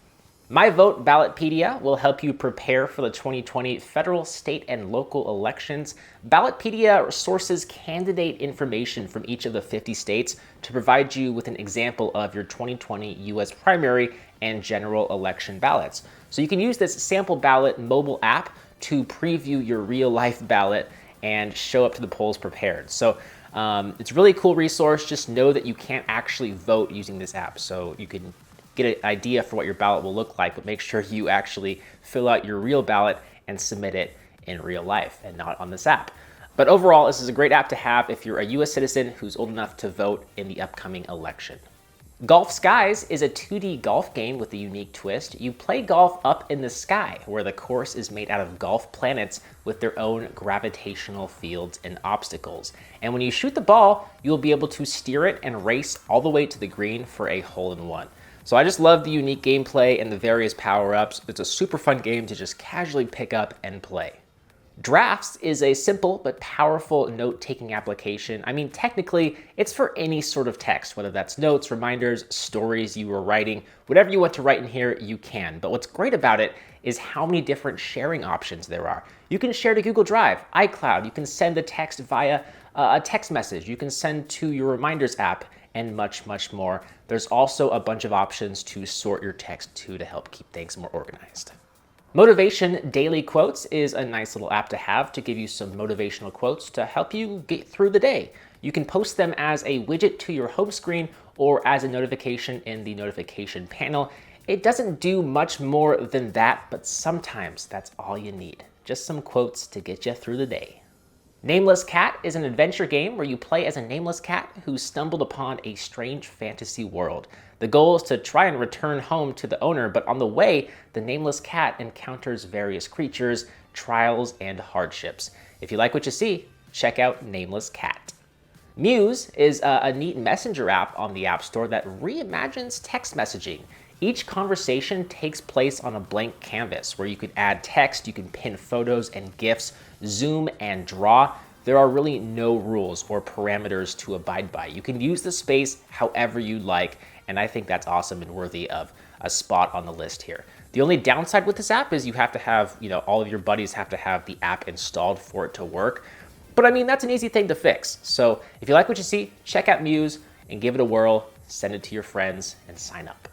My Vote Ballotpedia will help you prepare for the 2020 federal, state, and local elections. Ballotpedia sources candidate information from each of the 50 states to provide you with an example of your 2020 U.S. primary and general election ballots. So you can use this sample ballot mobile app to preview your real-life ballot and show up to the polls prepared. So it's a really cool resource. Just know that you can't actually vote using this app. So you can get an idea for what your ballot will look like, but make sure you actually fill out your real ballot and submit it in real life and not on this app. But overall, this is a great app to have if you're a US citizen who's old enough to vote in the upcoming election. Golf Skies is a 2D golf game with a unique twist. You play golf up in the sky, where the course is made out of golf planets with their own gravitational fields and obstacles. And when you shoot the ball, you'll be able to steer it and race all the way to the green for a hole-in-one. So I just love the unique gameplay and the various power-ups. It's a super fun game to just casually pick up and play. Drafts is a simple but powerful note-taking application. I mean, technically, it's for any sort of text, whether that's notes, reminders, stories you are writing, whatever you want to write in here, you can. But what's great about it is how many different sharing options there are. You can share to Google Drive, iCloud, you can send the text via a text message, you can send to your Reminders app, and much, much more. There's also a bunch of options to sort your text to help keep things more organized. Motivation Daily Quotes is a nice little app to have to give you some motivational quotes to help you get through the day. You can post them as a widget to your home screen or as a notification in the notification panel. It doesn't do much more than that, but sometimes that's all you need. Just some quotes to get you through the day. Nameless Cat is an adventure game where you play as a nameless cat who stumbled upon a strange fantasy world. The goal is to try and return home to the owner, but on the way, the nameless cat encounters various creatures, trials, and hardships. If you like what you see, check out Nameless Cat. Muse is a neat messenger app on the App Store that reimagines text messaging. Each conversation takes place on a blank canvas where you can add text, you can pin photos and GIFs, zoom and draw. There are really no rules or parameters to abide by. You can use the space however you like, and I think that's awesome and worthy of a spot on the list here. The only downside with this app is you have to have, all of your buddies have to have the app installed for it to work. But I mean, that's an easy thing to fix. So if you like what you see, check out Muse and give it a whirl, send it to your friends, and sign up.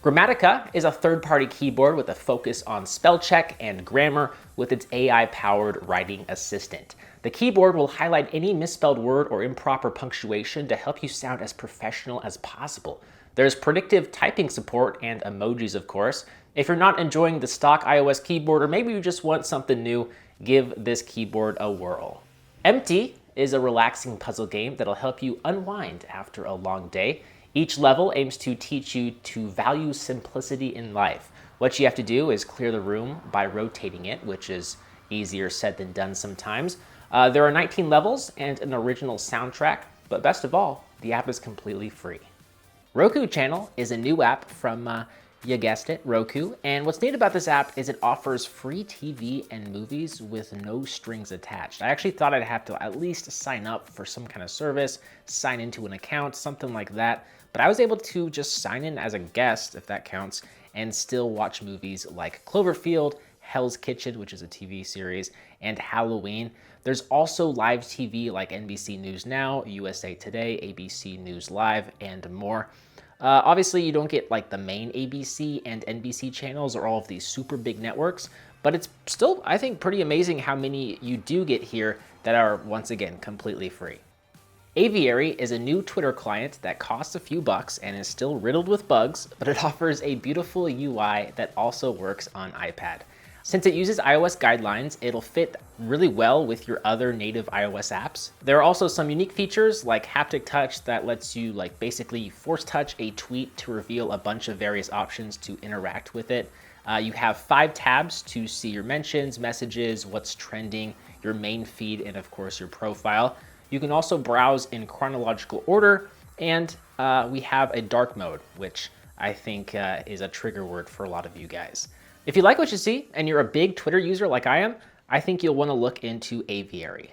Grammatica is a third-party keyboard with a focus on spell check and grammar with its AI-powered writing assistant. The keyboard will highlight any misspelled word or improper punctuation to help you sound as professional as possible. There's predictive typing support and emojis, of course. If you're not enjoying the stock iOS keyboard, or maybe you just want something new, give this keyboard a whirl. Empty is a relaxing puzzle game that'll help you unwind after a long day. Each level aims to teach you to value simplicity in life. What you have to do is clear the room by rotating it, which is easier said than done sometimes. There are 19 levels and an original soundtrack. But best of all, the app is completely free. Roku Channel is a new app from, you guessed it, Roku. And what's neat about this app is it offers free TV and movies with no strings attached. I actually thought I'd have to at least sign up for some kind of service, sign into an account, something like that. But I was able to just sign in as a guest, if that counts, and still watch movies like Cloverfield, Hell's Kitchen, which is a TV series, and Halloween. There's also live TV like NBC News Now, USA Today, ABC News Live, and more. Obviously, you don't get like the main ABC and NBC channels or all of these super big networks, but it's still, I think, pretty amazing how many you do get here that are, once again, completely free. Aviary is a new Twitter client that costs a few bucks and is still riddled with bugs, but it offers a beautiful UI that also works on iPad. Since it uses iOS guidelines, it'll fit really well with your other native iOS apps. There are also some unique features like haptic touch that lets you basically force touch a tweet to reveal a bunch of various options to interact with it. You have 5 tabs to see your mentions, messages, what's trending, your main feed, and of course your profile. You can also browse in chronological order, and we have a dark mode, which I think is a trigger word for a lot of you guys. If you like what you see and you're a big Twitter user like I am, I think you'll want to look into Aviary.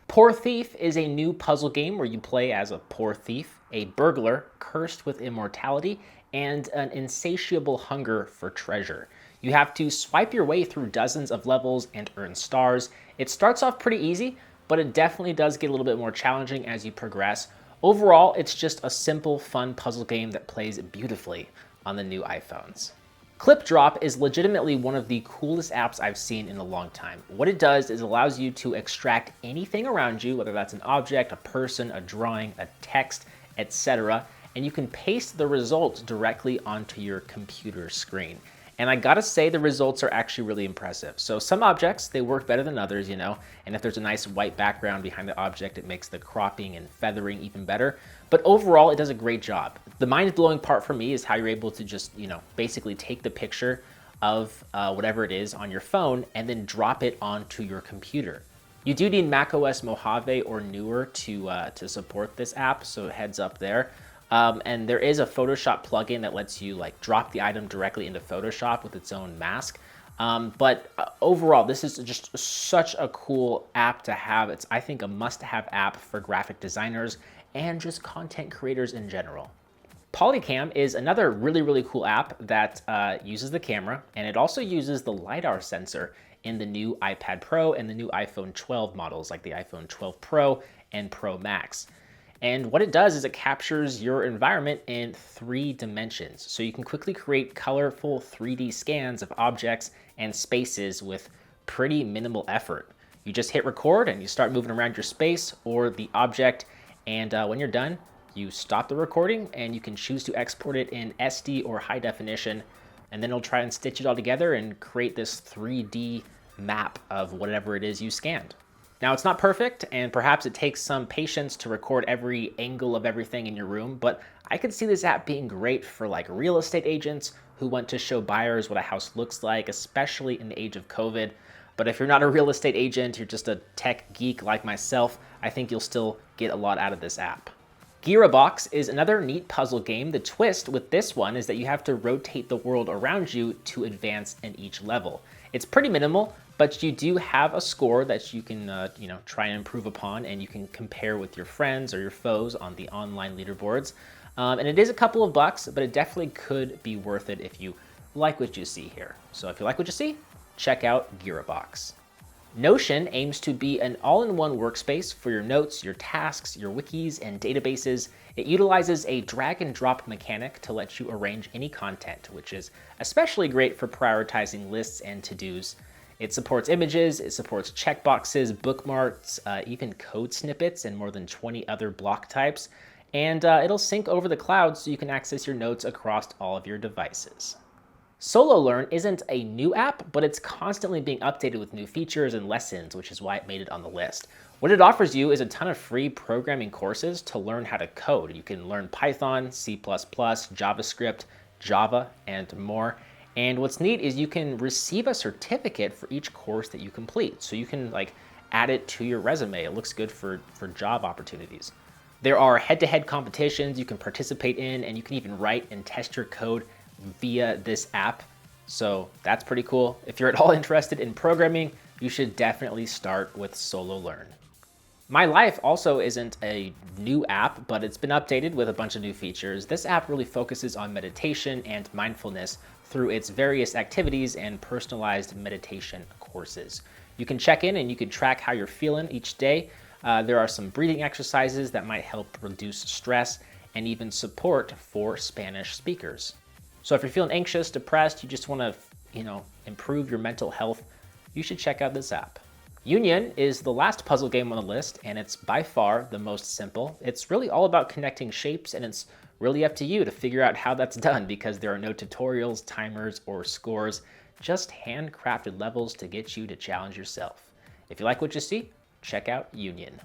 Poor Thief is a new puzzle game where you play as a poor thief, a burglar cursed with immortality, and an insatiable hunger for treasure. You have to swipe your way through dozens of levels and earn stars. It starts off pretty easy, but it definitely does get a little bit more challenging as you progress. Overall, it's just a simple, fun puzzle game that plays beautifully on the new iPhones. Clip Drop is legitimately one of the coolest apps I've seen in a long time. What it does is allows you to extract anything around you, whether that's an object, a person, a drawing, a text, etc., and you can paste the results directly onto your computer screen. And I gotta say, the results are actually really impressive. So some objects, they work better than others, and if there's a nice white background behind the object, it makes the cropping and feathering even better. But overall, it does a great job. The mind-blowing part for me is how you're able to just, basically take the picture of whatever it is on your phone and then drop it onto your computer. You do need macOS Mojave or newer to support this app, so heads up there. And there is a Photoshop plugin that lets you drop the item directly into Photoshop with its own mask. But overall, this is just such a cool app to have. It's, I think, a must-have app for graphic designers and just content creators in general. Polycam is another really, really cool app that uses the camera, and it also uses the LiDAR sensor in the new iPad Pro and the new iPhone 12 models, like the iPhone 12 Pro and Pro Max. And what it does is it captures your environment in 3 dimensions. So you can quickly create colorful 3D scans of objects and spaces with pretty minimal effort. You just hit record and you start moving around your space or the object. And when you're done, you stop the recording and you can choose to export it in SD or high definition. And then it'll try and stitch it all together and create this 3D map of whatever it is you scanned. Now, it's not perfect, and perhaps it takes some patience to record every angle of everything in your room, but I could see this app being great for real estate agents who want to show buyers what a house looks like, especially in the age of COVID. But if you're not a real estate agent, you're just a tech geek like myself, I think you'll still get a lot out of this app. Gearabox is another neat puzzle game. The twist with this one is that you have to rotate the world around you to advance in each level. It's pretty minimal, but you do have a score that you can try and improve upon, and you can compare with your friends or your foes on the online leaderboards. And it is a couple of bucks, but it definitely could be worth it if you like what you see here. So if you like what you see, check out Gearabox. Notion aims to be an all-in-one workspace for your notes, your tasks, your wikis, and databases. It utilizes a drag and drop mechanic to let you arrange any content, which is especially great for prioritizing lists and to-dos. It supports images, it supports checkboxes, bookmarks, even code snippets, and more than 20 other block types. And it'll sync over the cloud so you can access your notes across all of your devices. Solo Learn isn't a new app, but it's constantly being updated with new features and lessons, which is why it made it on the list. What it offers you is a ton of free programming courses to learn how to code. You can learn Python, C++, JavaScript, Java, and more. And what's neat is you can receive a certificate for each course that you complete. So you can add it to your resume. It looks good for job opportunities. There are head-to-head competitions you can participate in, and you can even write and test your code via this app. So that's pretty cool. If you're at all interested in programming, you should definitely start with Solo Learn. My Life also isn't a new app, but it's been updated with a bunch of new features. This app really focuses on meditation and mindfulness through its various activities and personalized meditation courses. You can check in and you can track how you're feeling each day. There are some breathing exercises that might help reduce stress and even support for Spanish speakers. So if you're feeling anxious, depressed, you just want to, improve your mental health, you should check out this app. Union is the last puzzle game on the list, and it's by far the most simple. It's really all about connecting shapes, and it's really up to you to figure out how that's done because there are no tutorials, timers, or scores, just handcrafted levels to get you to challenge yourself. If you like what you see, check out Union.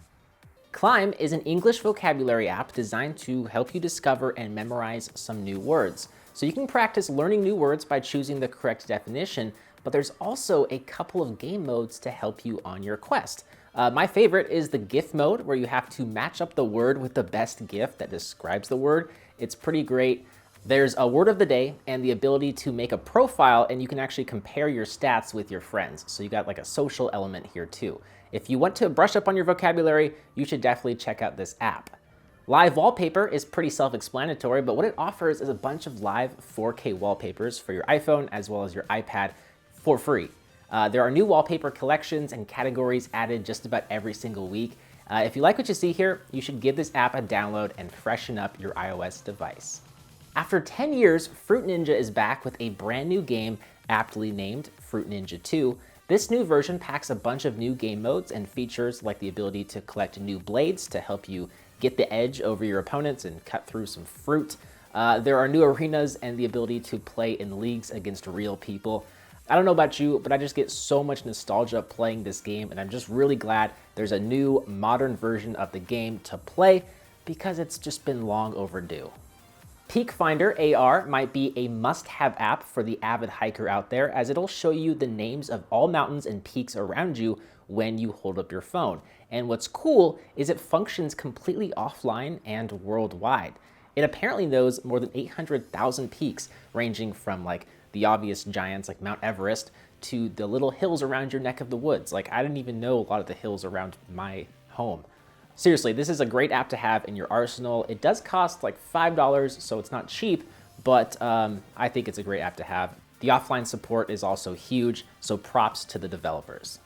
Climb is an English vocabulary app designed to help you discover and memorize some new words. So you can practice learning new words by choosing the correct definition, but there's also a couple of game modes to help you on your quest. My favorite is the GIF mode, where you have to match up the word with the best GIF that describes the word. It's pretty great. There's a word of the day and the ability to make a profile, and you can actually compare your stats with your friends. So you got like a social element here too. If you want to brush up on your vocabulary, you should definitely check out this app. Live wallpaper is pretty self-explanatory, but what it offers is a bunch of live 4K wallpapers for your iPhone as well as your iPad for free. There are new wallpaper collections and categories added just about every single week. If you like what you see here, you should give this app a download and freshen up your iOS device. After 10 years, Fruit Ninja is back with a brand new game aptly named Fruit Ninja 2. This new version packs a bunch of new game modes and features like the ability to collect new blades to help you get the edge over your opponents and cut through some fruit. There are new arenas and the ability to play in leagues against real people. I don't know about you, but I just get so much nostalgia playing this game, and I'm just really glad there's a new modern version of the game to play because it's just been long overdue. Peak Finder AR might be a must-have app for the avid hiker out there, as it'll show you the names of all mountains and peaks around you when you hold up your phone. And what's cool is it functions completely offline and worldwide. It apparently knows more than 800,000 peaks, ranging from like the obvious giants like Mount Everest to the little hills around your neck of the woods. Like, I didn't even know a lot of the hills around my home. Seriously, this is a great app to have in your arsenal. It does cost like $5, so it's not cheap, but I think it's a great app to have. The offline support is also huge, so props to the developers.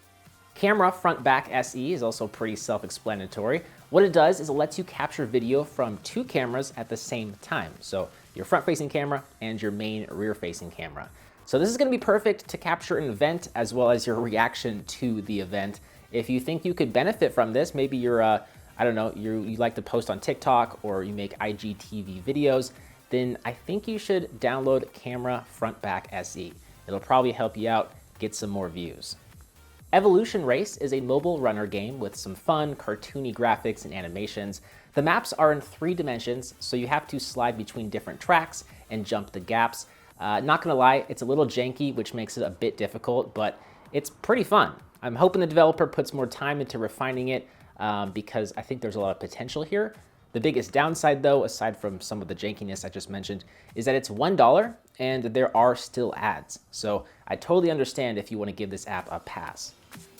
Camera Front Back SE is also pretty self-explanatory. What it does is it lets you capture video from two cameras at the same time. So your front-facing camera and your main rear-facing camera. So this is gonna be perfect to capture an event as well as your reaction to the event. If you think you could benefit from this, maybe you're, you like to post on TikTok or you make IGTV videos, then I think you should download Camera Front Back SE. It'll probably help you out, get some more views. Evolution Race is a mobile runner game with some fun, cartoony graphics and animations. The maps are in 3 dimensions, so you have to slide between different tracks and jump the gaps. Not gonna lie, it's a little janky, which makes it a bit difficult, but it's pretty fun. I'm hoping the developer puts more time into refining it because I think there's a lot of potential here. The biggest downside though, aside from some of the jankiness I just mentioned, is that it's $1 and there are still ads. So I totally understand if you want to give this app a pass.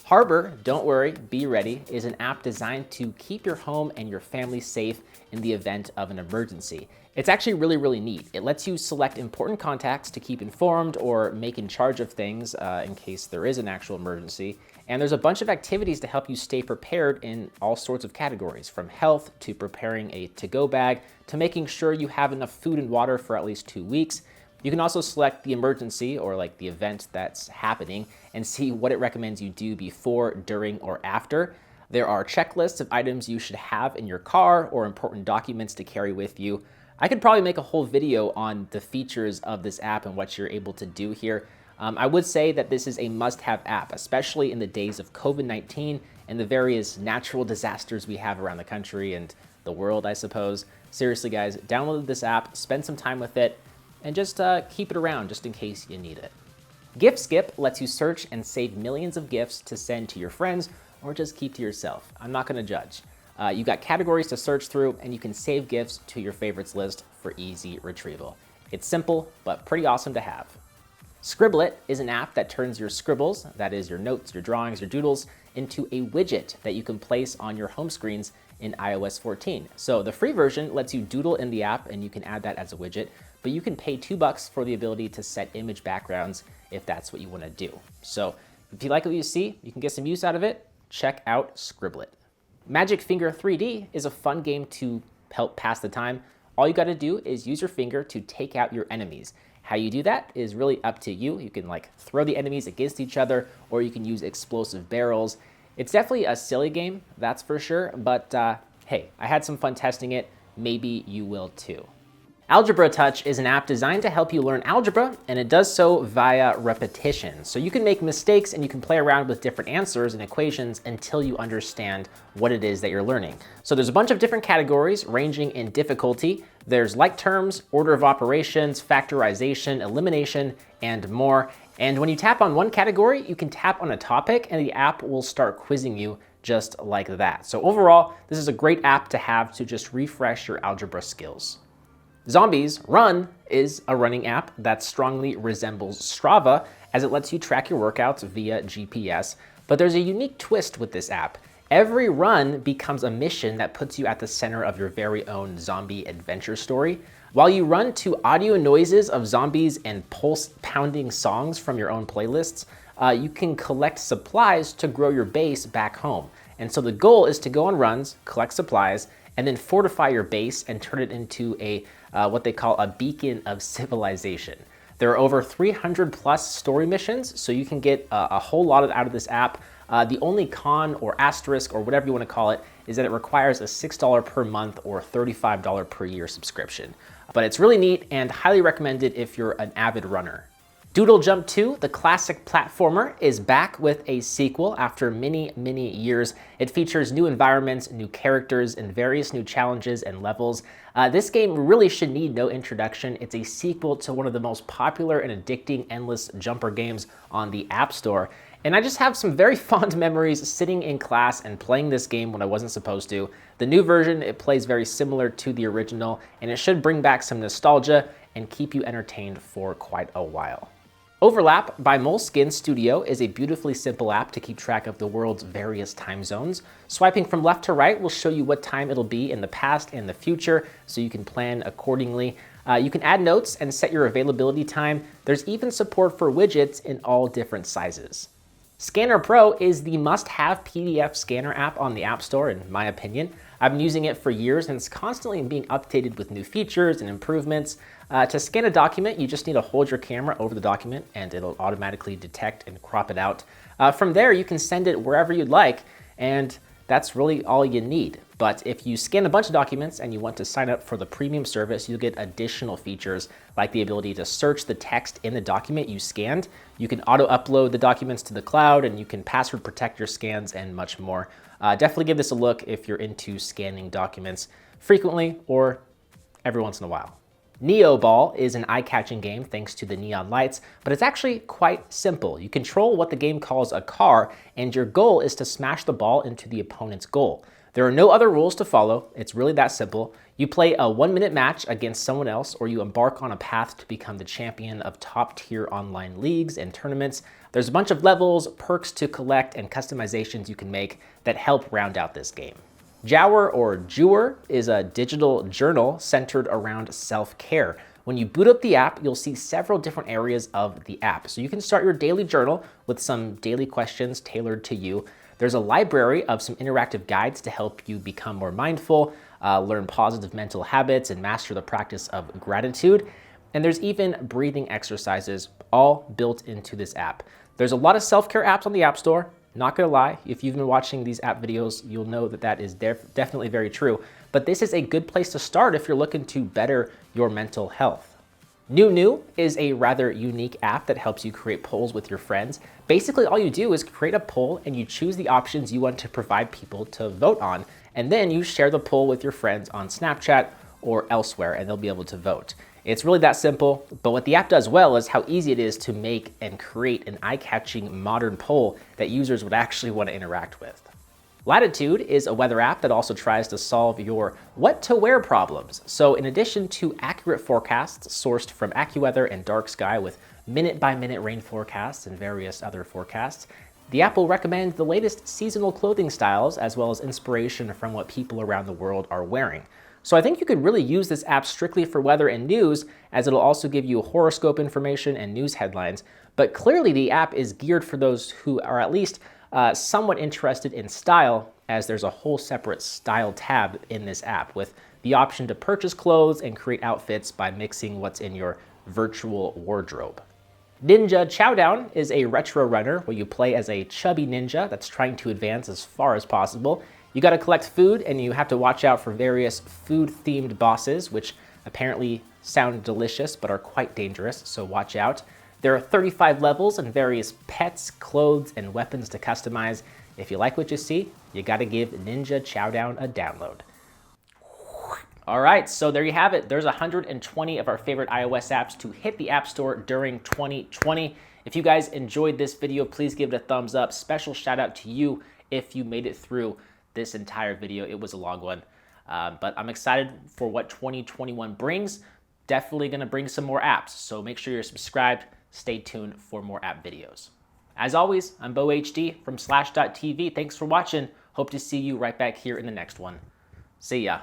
Harbor, Don't Worry, Be Ready is an app designed to keep your home and your family safe in the event of an emergency. It's actually really neat. It lets you select important contacts to keep informed or make in charge of things in case there is an actual emergency. And there's a bunch of activities to help you stay prepared in all sorts of categories, from health to preparing a to-go bag to making sure you have enough food and water for at least 2 weeks. You can also select the emergency or like the event that's happening and see what it recommends you do before, during, or after. There are checklists of items you should have in your car or important documents to carry with you. I could probably make a whole video on the features of this app and what you're able to do here. I would say that this is a must-have app, especially in the days of COVID-19 and the various natural disasters we have around the country and the world, I suppose. Seriously, guys, download this app, spend some time with it, and just keep it around just in case you need it. Gift Skip lets you search and save millions of gifts to send to your friends or just keep to yourself. I'm not gonna judge. You got categories to search through, and you can save GIFs to your favorites list for easy retrieval. It's simple, but pretty awesome to have. Scribblet is an app that turns your scribbles, that is your notes, your drawings, your doodles, into a widget that you can place on your home screens in iOS 14. So the free version lets you doodle in the app and you can add that as a widget, but you can pay $2 for the ability to set image backgrounds if that's what you want to do. So if you like what you see, you can get some use out of it, check out Scribblet. Magic Finger 3D is a fun game to help pass the time. All you got to do is use your finger to take out your enemies. How you do that is really up to you. You can like throw the enemies against each other, or you can use explosive barrels. It's definitely a silly game, that's for sure, but hey, I had some fun testing it. Maybe you will too. Algebra Touch is an app designed to help you learn algebra, and it does so via repetition. So you can make mistakes and you can play around with different answers and equations until you understand what it is that you're learning. So there's a bunch of different categories ranging in difficulty. There's like terms, order of operations, factorization, elimination, and more. And when you tap on one category, you can tap on a topic and the app will start quizzing you just like that. So overall, this is a great app to have to just refresh your algebra skills. Zombies Run is a running app that strongly resembles Strava as it lets you track your workouts via GPS, but there's a unique twist with this app. Every run becomes a mission that puts you at the center of your very own zombie adventure story. While you run to audio noises of zombies and pulse-pounding songs from your own playlists, you can collect supplies to grow your base back home. And so the goal is to go on runs, collect supplies, and then fortify your base and turn it into a what they call a beacon of civilization. There are over 300 plus story missions, so you can get a whole lot out of this app. The only con or asterisk or whatever you want to call it is that it requires a $6 per month or $35 per year subscription. But it's really neat and highly recommended if you're an avid runner. Doodle Jump 2, the classic platformer, is back with a sequel after many, many years. It features new environments, new characters, and various new challenges and levels. This game really should need no introduction. It's a sequel to one of the most popular and addicting endless jumper games on the App Store. And I just have some very fond memories sitting in class and playing this game when I wasn't supposed to. The new version, it plays very similar to the original, and it should bring back some nostalgia and keep you entertained for quite a while. Overlap by Moleskine Studio is a beautifully simple app to keep track of the world's various time zones. Swiping from left to right will show you what time it'll be in the past and the future, so you can plan accordingly. You can add notes and set your availability time. There's even support for widgets in all different sizes. Scanner Pro is the must-have PDF scanner app on the App Store, in my opinion. I've been using it for years and it's constantly being updated with new features and improvements. To scan a document, you just need to hold your camera over the document and it'll automatically detect and crop it out. From there, you can send it wherever you'd like, and that's really all you need. But if you scan a bunch of documents and you want to sign up for the premium service, you'll get additional features like the ability to search the text in the document you scanned. You can auto-upload the documents to the cloud, and you can password protect your scans and much more. Definitely give this a look if you're into scanning documents frequently or every once in a while. Neo Ball is an eye-catching game thanks to the neon lights, but it's actually quite simple. You control what the game calls a car, and your goal is to smash the ball into the opponent's goal. There are no other rules to follow. It's really that simple. You play a 1-minute match against someone else, or you embark on a path to become the champion of top-tier online leagues and tournaments. There's a bunch of levels, perks to collect, and customizations you can make that help round out this game. Jower or Jewer is a digital journal centered around self-care. When you boot up the app, you'll see several different areas of the app. So you can start your daily journal with some daily questions tailored to you. There's a library of some interactive guides to help you become more mindful, learn positive mental habits, and master the practice of gratitude. And there's even breathing exercises, all built into this app. There's a lot of self-care apps on the App Store. Not gonna lie, if you've been watching these app videos, you'll know that that is definitely very true. But this is a good place to start if you're looking to better your mental health. New is a rather unique app that helps you create polls with your friends. Basically, all you do is create a poll and you choose the options you want to provide people to vote on. And then you share the poll with your friends on Snapchat or elsewhere, and they'll be able to vote. It's really that simple, but what the app does well is how easy it is to make and create an eye-catching modern poll that users would actually want to interact with. Latitude is a weather app that also tries to solve your what to wear problems. So in addition to accurate forecasts sourced from AccuWeather and Dark Sky with minute-by-minute rain forecasts and various other forecasts, the app will recommend the latest seasonal clothing styles as well as inspiration from what people around the world are wearing. So I think you could really use this app strictly for weather and news, as it'll also give you horoscope information and news headlines. But clearly the app is geared for those who are at least somewhat interested in style, as there's a whole separate style tab in this app with the option to purchase clothes and create outfits by mixing what's in your virtual wardrobe. Ninja Chowdown is a retro runner where you play as a chubby ninja that's trying to advance as far as possible. You got to collect food, and you have to watch out for various food-themed bosses, which apparently sound delicious but are quite dangerous, so watch out. There are 35 levels and various pets, clothes, and weapons to customize. If you like what you see, you got to give Ninja Chowdown a download. All right, so there you have it. There's 120 of our favorite iOS apps to hit the App Store during 2020. If you guys enjoyed this video, please give it a thumbs up. Special shout out to you if you made it through this entire video. It was a long one, but I'm excited for what 2021 brings. Definitely gonna bring some more apps, so make sure you're subscribed. Stay tuned for more app videos. As always, I'm Bo HD from Slash.tv. Thanks for watching. Hope to see you right back here in the next one. See ya.